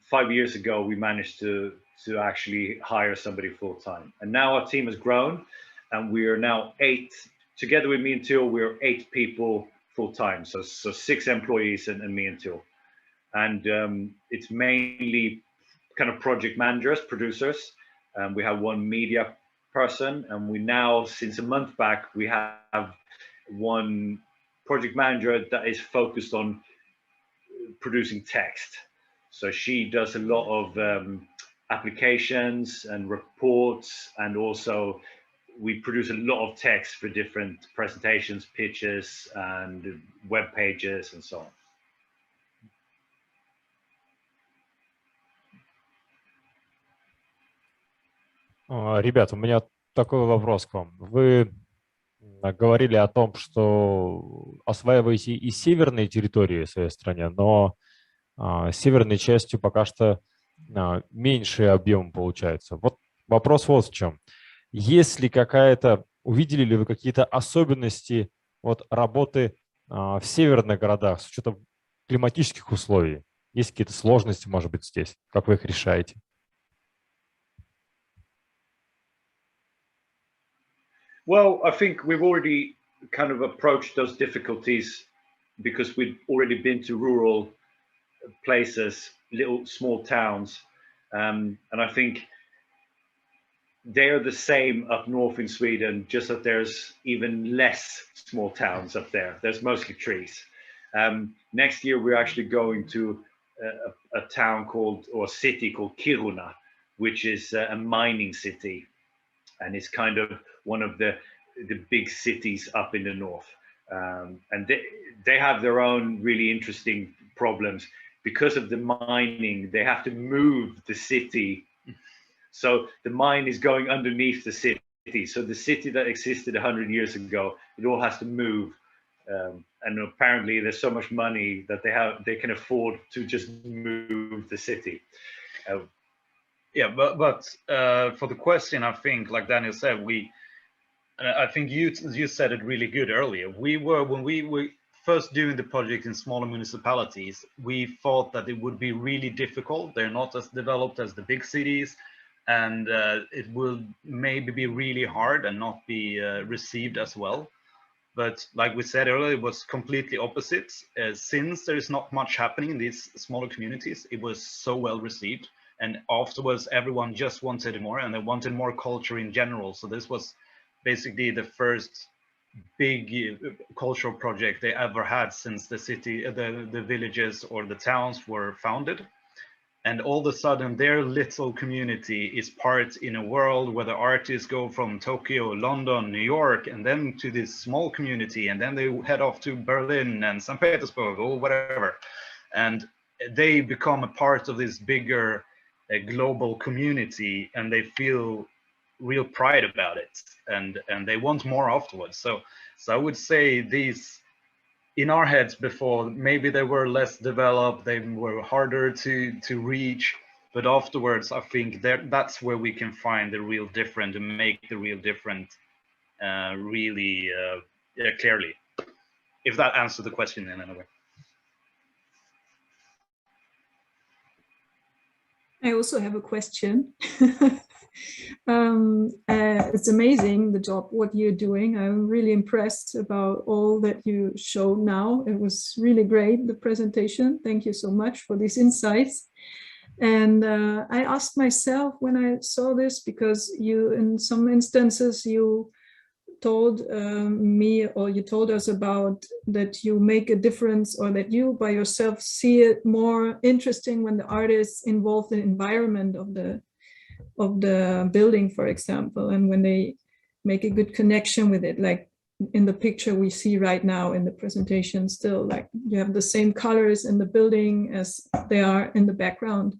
5 years ago, we managed to actually hire somebody full-time. And now our team has grown, and we are now 8, together with me and Teal, we're 8 people full-time. So 6 employees and me and Teal. And it's mainly kind of project managers, producers. We have 1 media person, and we now, since a month back, we have 1 project manager that is focused on producing text. So she does a lot of applications and reports, and also we produce a lot of text for different presentations, pitches, and web pages, and so on. Ребята, у меня такой вопрос к вам. Вы говорили о том, что осваиваете и северные территории в своей стране, но северной частью пока что меньший объем получается. Вот вопрос вот в чем. Есть ли увидели ли вы какие-то особенности работы в северных городах с учетом климатических условий? Есть какие-то сложности, может быть, здесь? Как вы их решаете? Well, I think we've already kind of approached those difficulties because we've already been to rural places, little small towns, and I think they're the same up north in Sweden, just that there's even less small towns up there. There's mostly trees. Next year, we're actually going to a town or a city called Kiruna, which is a mining city, and it's kind of one of the big cities up in the north. And they have their own really interesting problems. Because of the mining, they have to move the city. So the mine is going underneath the city. So the city that existed 100 years ago, it all has to move. And apparently there's so much money that they can afford to just move the city. Yeah, but for the question, I think, like Daniel said, I think you said it really good earlier. When we were first doing the project in smaller municipalities, we thought that it would be really difficult. They're not as developed as the big cities, and it will maybe be really hard and not be received as well. But like we said earlier, it was completely opposite. Since there is not much happening in these smaller communities, it was so well received. And afterwards, everyone just wanted more, and they wanted more culture in general. So this was basically the first big cultural project they ever had since the city, the villages or the towns were founded. And all of a sudden, their little community is part in a world where the artists go from Tokyo, London, New York, and then to this small community, and then they head off to Berlin and St. Petersburg or whatever. And they become a part of this bigger global community, and they feel real pride about it, and they want more afterwards. So I would say these, in our heads before, maybe they were less developed, they were harder to reach, but afterwards I think that's where we can find the real difference and make the real difference really clearly, if that answers the question in any way. I also have a question. It's amazing the job, what you're doing. I'm really impressed about all that you show now. It was really great, the presentation. Thank you so much for these insights. And I asked myself when I saw this, because you, in some instances, you told me, or you told us about that you make a difference, or that you by yourself see it more interesting when the artists involved in the environment of the building, for example, and when they make a good connection with it, like in the picture we see right now in the presentation, still like you have the same colors in the building as they are in the background.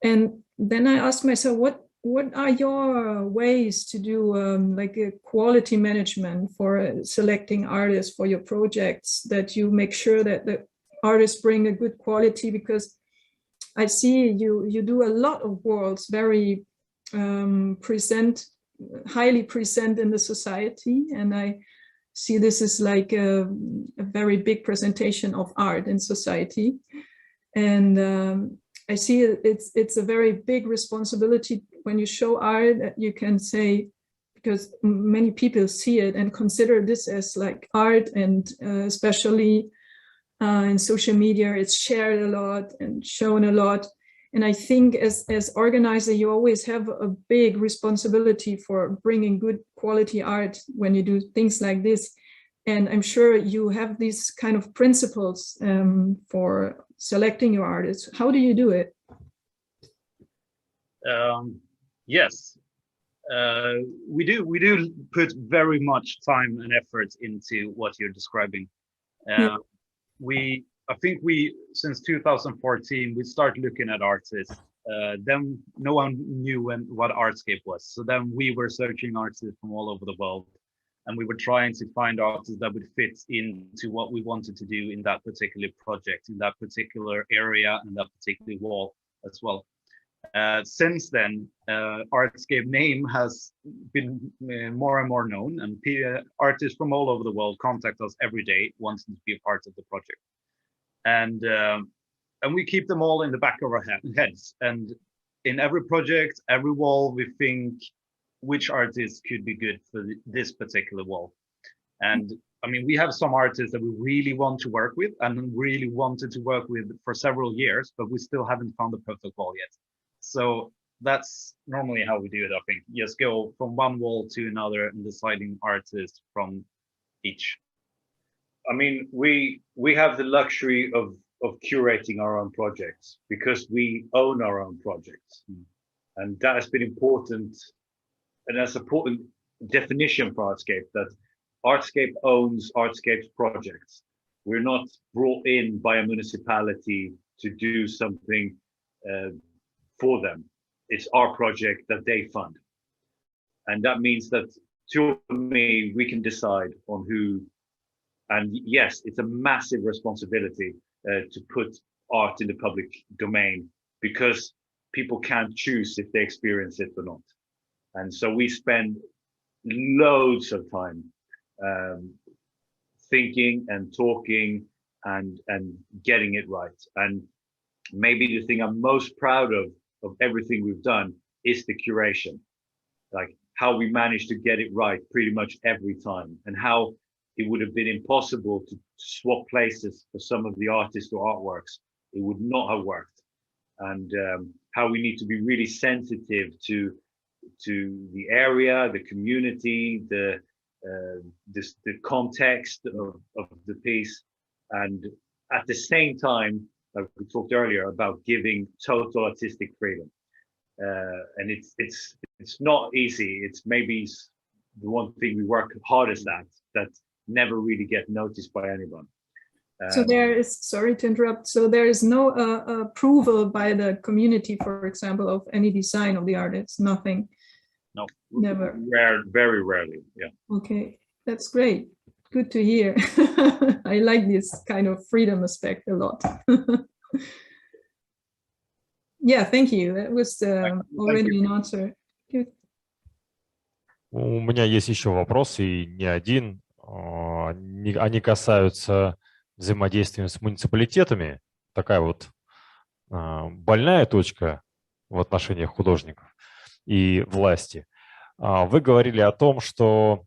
And then I asked myself, what are your ways to do like a quality management for selecting artists for your projects, that you make sure that the artists bring a good quality? Because I see you do a lot of works, very highly present in the society, and I see this is like a very big presentation of art in society, and I see it's a very big responsibility when you show art, that you can say, because many people see it and consider this as like art, and especially in social media, it's shared a lot and shown a lot. And I think as organizer, you always have a big responsibility for bringing good quality art when you do things like this. And I'm sure you have these kind of principles for selecting your artists. How do you do it? Yes, we do put very much time and effort into what you're describing. Yeah. I think since 2014 we started looking at artists. Then no one knew what ARTSCAPE was, so then we were searching artists from all over the world, and we were trying to find artists that would fit into what we wanted to do in that particular project, in that particular area, and that particular wall as well. Since then, ARTSCAPE name has been more and more known, and artists from all over the world contact us every day wanting to be a part of the project. And we keep them all in the back of our heads. And in every project, every wall, we think which artists could be good for this particular wall. And I mean, we have some artists that we really want to work with and really wanted to work with for several years, but we still haven't found the perfect wall yet. So that's normally how we do it, I think. Just go from one wall to another and deciding artists from each. I mean, we have the luxury of curating our own projects because we own our own projects. And that has been important. And that's an important definition for ARTSCAPE, that ARTSCAPE owns ARTSCAPE's projects. We're not brought in by a municipality to do something for them. It's our project that they fund. And that means that to me, we can decide on who, and yes, it's a massive responsibility to put art in the public domain, because people can't choose if they experience it or not. And so we spend loads of time thinking and talking and getting it right. And maybe the thing I'm most proud of everything we've done is the curation, like how we managed to get it right pretty much every time, and how it would have been impossible to swap places for some of the artists or artworks. It would not have worked. And how we need to be really sensitive to the area, the community, the context of the piece, and at the same time, like we talked earlier, about giving total artistic freedom. And it's not easy. It's maybe the one thing we work hardest at that never really get noticed by anyone. So there is, sorry to interrupt, so there is no approval by the community, for example, of any design of the artist, nothing? No, never. Very rarely, yeah. Okay, that's great. Good to hear. I like this kind of freedom aspect a lot. Yeah, thank you. That was already an answer. Good. У меня есть еще вопрос, и не один. Они касаются взаимодействия с муниципалитетами. Такая вот больная точка в отношениях художников и власти. Вы говорили о том, что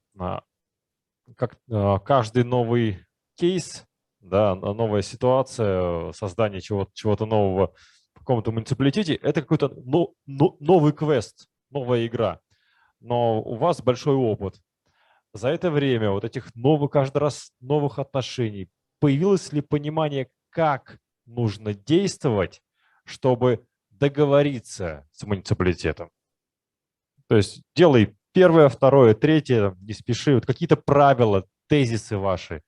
каждый новый кейс, да, новая ситуация, создание чего-то нового в каком-то муниципалитете, это какой-то новый квест, новая игра. Но у вас большой опыт. За это время вот этих каждый раз новых отношений появилось ли понимание, как нужно действовать, чтобы договориться с муниципалитетом? То есть делай первое, второе, третье, не спеши. Вот какие-то правила, тезисы ваши,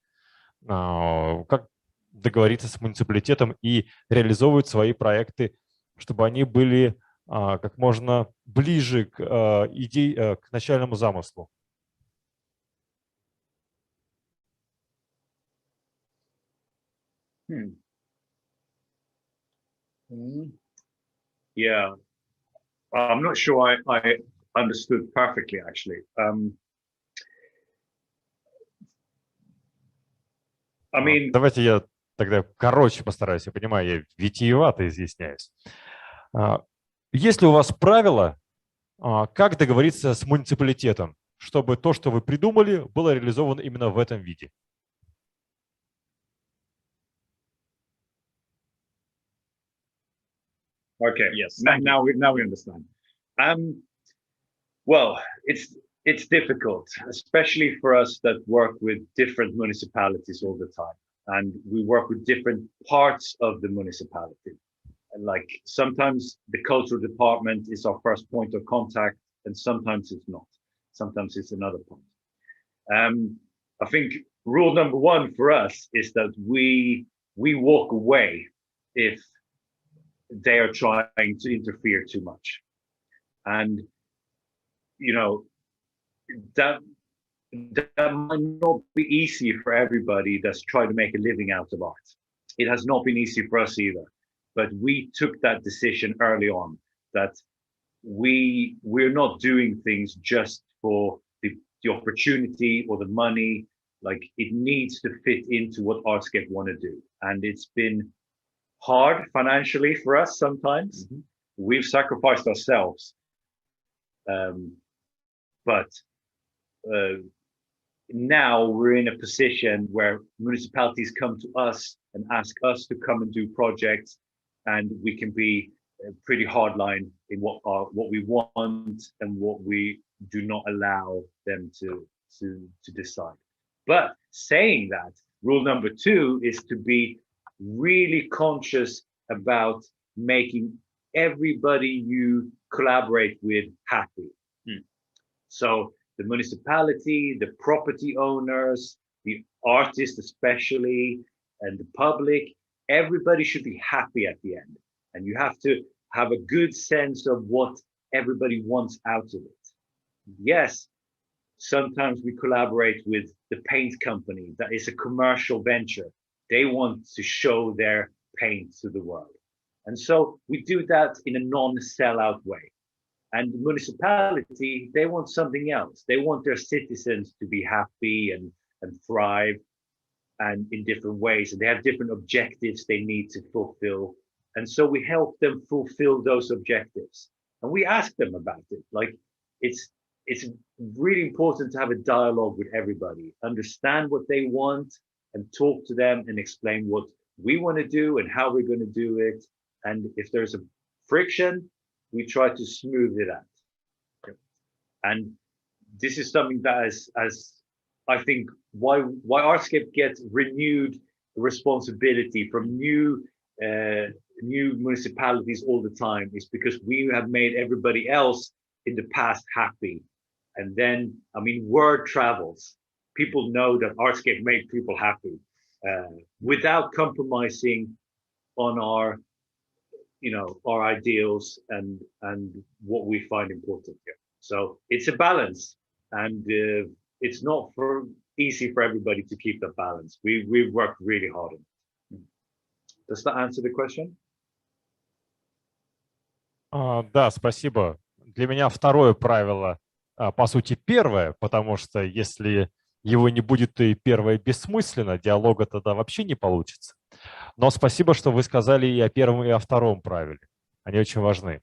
как договориться с муниципалитетом и реализовывать свои проекты, чтобы они были как можно ближе к идее, к начальному замыслу. Yeah, I'm not sure I understood perfectly, actually. I mean, давайте я тогда короче постараюсь. Я понимаю, я витиевато изъясняюсь. Есть ли у вас правила, как договориться с муниципалитетом, чтобы то, что вы придумали, было реализовано именно в этом виде? Okay. Yes. Now we understand. Well, it's difficult, especially for us that work with different municipalities all the time, and we work with different parts of the municipality. Like sometimes the cultural department is our first point of contact, and sometimes it's not. Sometimes it's another point. I think rule number one for us is that we walk away if they are trying to interfere too much. And, you know, that might not be easy for everybody that's trying to make a living out of art. It has not been easy for us either, but we took that decision early on that we're not doing things just for the opportunity or the money. Like, it needs to fit into what ARTSCAPE want to do. And it's been hard financially for us sometimes. Mm-hmm. We've sacrificed ourselves. But now we're in a position where municipalities come to us and ask us to come and do projects, and we can be pretty hardline in what we want and what we do not allow them to decide. But saying that, rule number two is to be really conscious about making everybody you collaborate with happy. So the municipality, the property owners, the artists especially, and the public, everybody should be happy at the end. And you have to have a good sense of what everybody wants out of it. Yes, sometimes we collaborate with the paint company that is a commercial venture. They want to show their paint to the world. And so we do that in a non-sellout way. And the municipality, they want something else. They want their citizens to be happy and thrive, and in different ways. And they have different objectives they need to fulfill. And so we help them fulfill those objectives. And we ask them about it. Like, it's really important to have a dialogue with everybody, understand what they want, and talk to them and explain what we want to do and how we're going to do it. And if there's a friction, we try to smooth it out. And this is something that is, as I think, why ARTSCAPE gets renewed responsibility from new municipalities all the time, is because we have made everybody else in the past happy. And then, I mean, word travels. People know that ARTSCAPE made people happy without compromising on our, our ideals and what we find important here. So it's a balance, and it's not easy for everybody to keep that balance. We've worked really hard on it. Does that answer the question? Да, спасибо. Для меня второе правило, по сути, первое, потому что если его не будет, то и первое бессмысленно, диалога тогда вообще не получится. Но спасибо, что вы сказали и о первом, и о втором правиле. Они очень важны.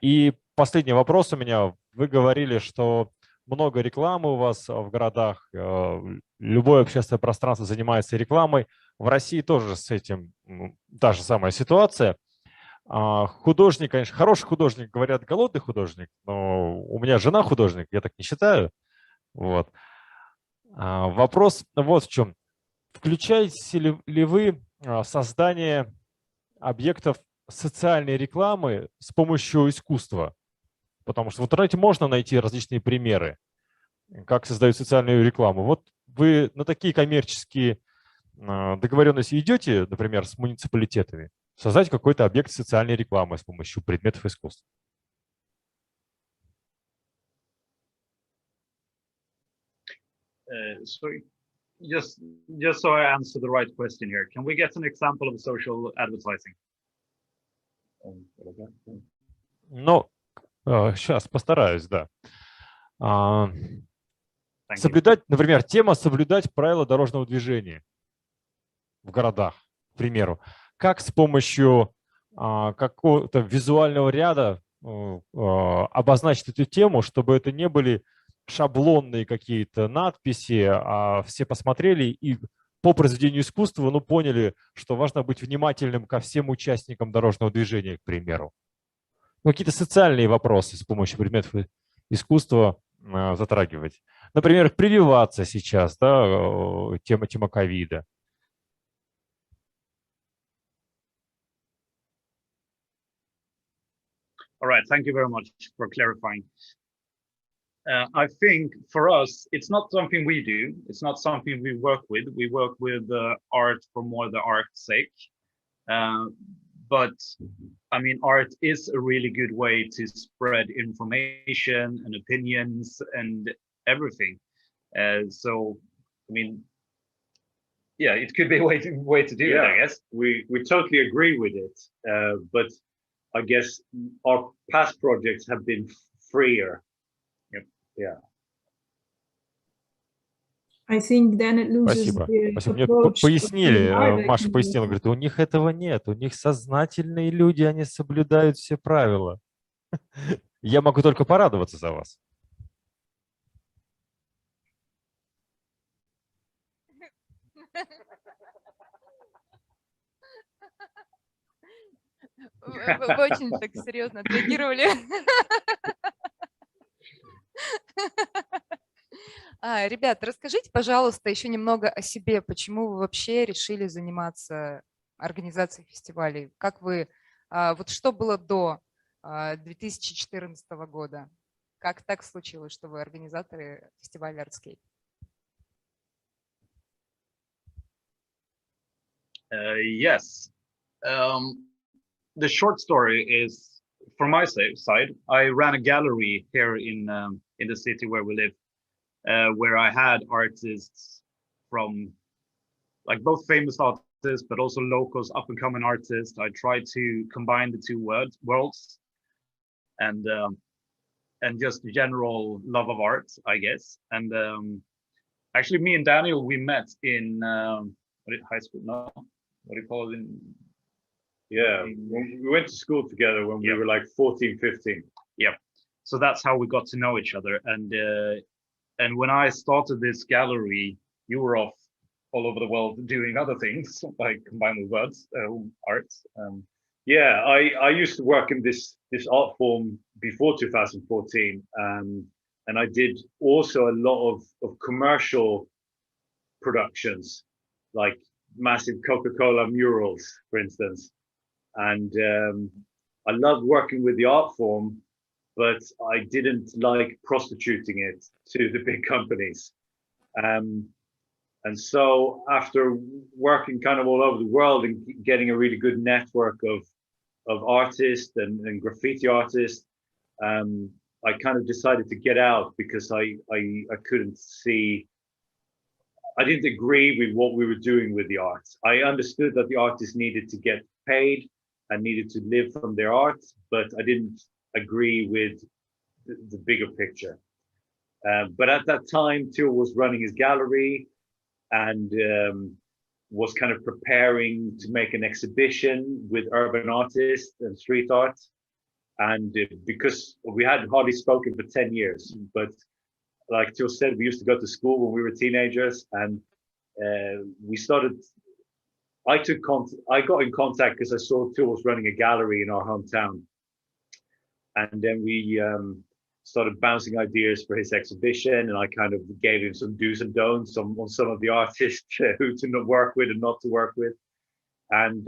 И последний вопрос у меня. Вы говорили, что много рекламы у вас в городах, любое общественное пространство занимается рекламой. В России тоже с этим та же самая ситуация. Художник, конечно, хороший художник, говорят, голодный художник, но у меня жена художник, я так не считаю. Вот. Вопрос вот в чем. Включаете ли вы создание объектов социальной рекламы с помощью искусства? Потому что в интернете можно найти различные примеры, как создают социальную рекламу. Вот вы на такие коммерческие договоренности идете, например, с муниципалитетами, создать какой-то объект социальной рекламы с помощью предметов искусства. Sorry, just so I answer the right question here, can we get an example of social advertising? Ну, сейчас постараюсь, да. Соблюдать, например, тема «Соблюдать правила дорожного движения» в городах, к примеру. Как с помощью какого-то визуального ряда обозначить эту тему, чтобы это не были шаблонные какие-то надписи, а все посмотрели и по произведению искусства поняли, что важно быть внимательным ко всем участникам дорожного движения, к примеру. Какие-то социальные вопросы с помощью предметов искусства затрагивать. Например, прививаться сейчас, да, тема ковида. All right, thank you very much for clarifying. I think for us, it's not something we do. It's not something we work with. We work with art for more the art's sake. But I mean, art is a really good way to spread information and opinions and everything. So, I mean, yeah, it could be a way to do it, I guess. We totally agree with it. But I guess our past projects have been freer. Yeah. I think then it loses Спасибо. the Спасибо. Мне approach пояснили, of art, Маша пояснила, говорит, у них этого нет, у них сознательные люди, они соблюдают все правила. Я могу только порадоваться за вас. Вы очень так серьезно отреагировали. Ребят, расскажите, пожалуйста, еще немного о себе. Почему вы вообще решили заниматься организацией фестивалей? Как вы, вот что было до 2014 года? Как так случилось, что вы организаторы фестиваля ARTSCAPE? Yes. The short story is, from my side, I ran a gallery here in the city where we live, where I had artists from like both famous artists, but also locals, up and coming artists. I tried to combine the two worlds and just general love of art, I guess. And actually, me and Daniel, we met in high school. No, what do you call it? Yeah, we went to school together when we were like 14, 15. Yeah, so that's how we got to know each other. And when I started this gallery, you were off all over the world doing other things, like combining words, arts. Yeah, I used to work in this art form before 2014, and I did also a lot of commercial productions, like massive Coca-Cola murals, for instance. And I loved working with the art form, but I didn't like prostituting it to the big companies. And so after working kind of all over the world and getting a really good network of artists and graffiti artists, I kind of decided to get out because I couldn't see, I didn't agree with what we were doing with the art. I understood that the artists needed to get paid and needed to live from their art, but I didn't agree with the bigger picture. But at that time, Till was running his gallery and was kind of preparing to make an exhibition with urban artists and street art. And because we had hardly spoken for 10 years, but like Till said, we used to go to school when we were teenagers, and we started. I got in contact because I saw Till was running a gallery in our hometown, and then we started bouncing ideas for his exhibition, and I kind of gave him some do's and don'ts on some of the artists who to work with and not to work with, and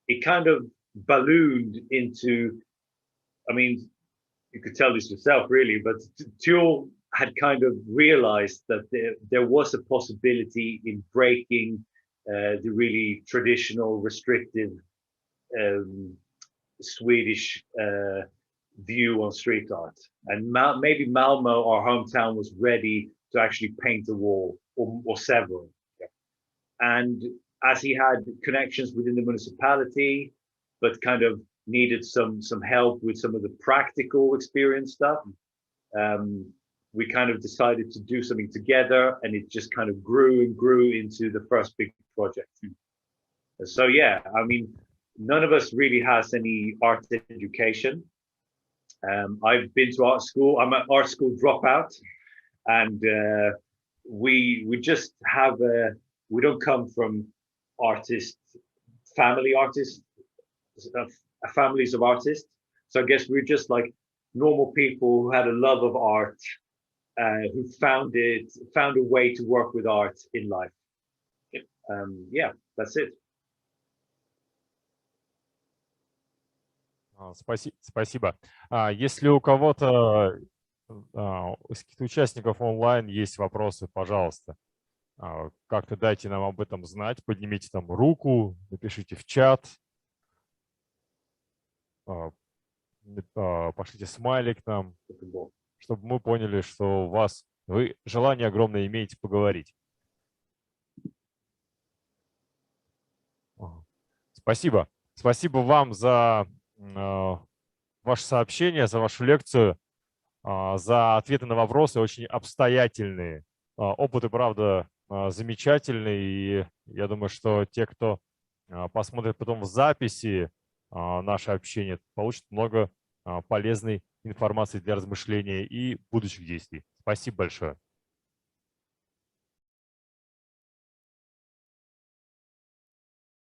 it kind of ballooned into. I mean, you could tell this yourself, really, but Till had kind of realized that there was a possibility in breaking the really traditional, restrictive Swedish view on street art. And maybe Malmö, our hometown, was ready to actually paint a wall or several. And as he had connections within the municipality, but kind of needed some help with some of the practical experience stuff, we kind of decided to do something together, and it just kind of grew and grew into the first big project. So yeah, I mean, none of us really has any art education. I've been to art school. I'm an art school dropout, and we just have we don't come from families of artists. So I guess we're just like normal people who had a love of art, who found a way to work with art in life. Yeah, that's it. Спасибо. Если у кого-то из участников онлайн есть вопросы, пожалуйста, как-то дайте нам об этом знать, поднимите там руку, напишите в чат, пошлите смайлик нам, чтобы мы поняли, что вы желание огромное имеете поговорить. Спасибо. Спасибо вам за ваше сообщение, за вашу лекцию, за ответы на вопросы, очень обстоятельные. Опыты, правда, замечательные. И я думаю, что те, кто посмотрит потом в записи наше общение, получат много полезной информации для размышления и будущих действий. Спасибо большое.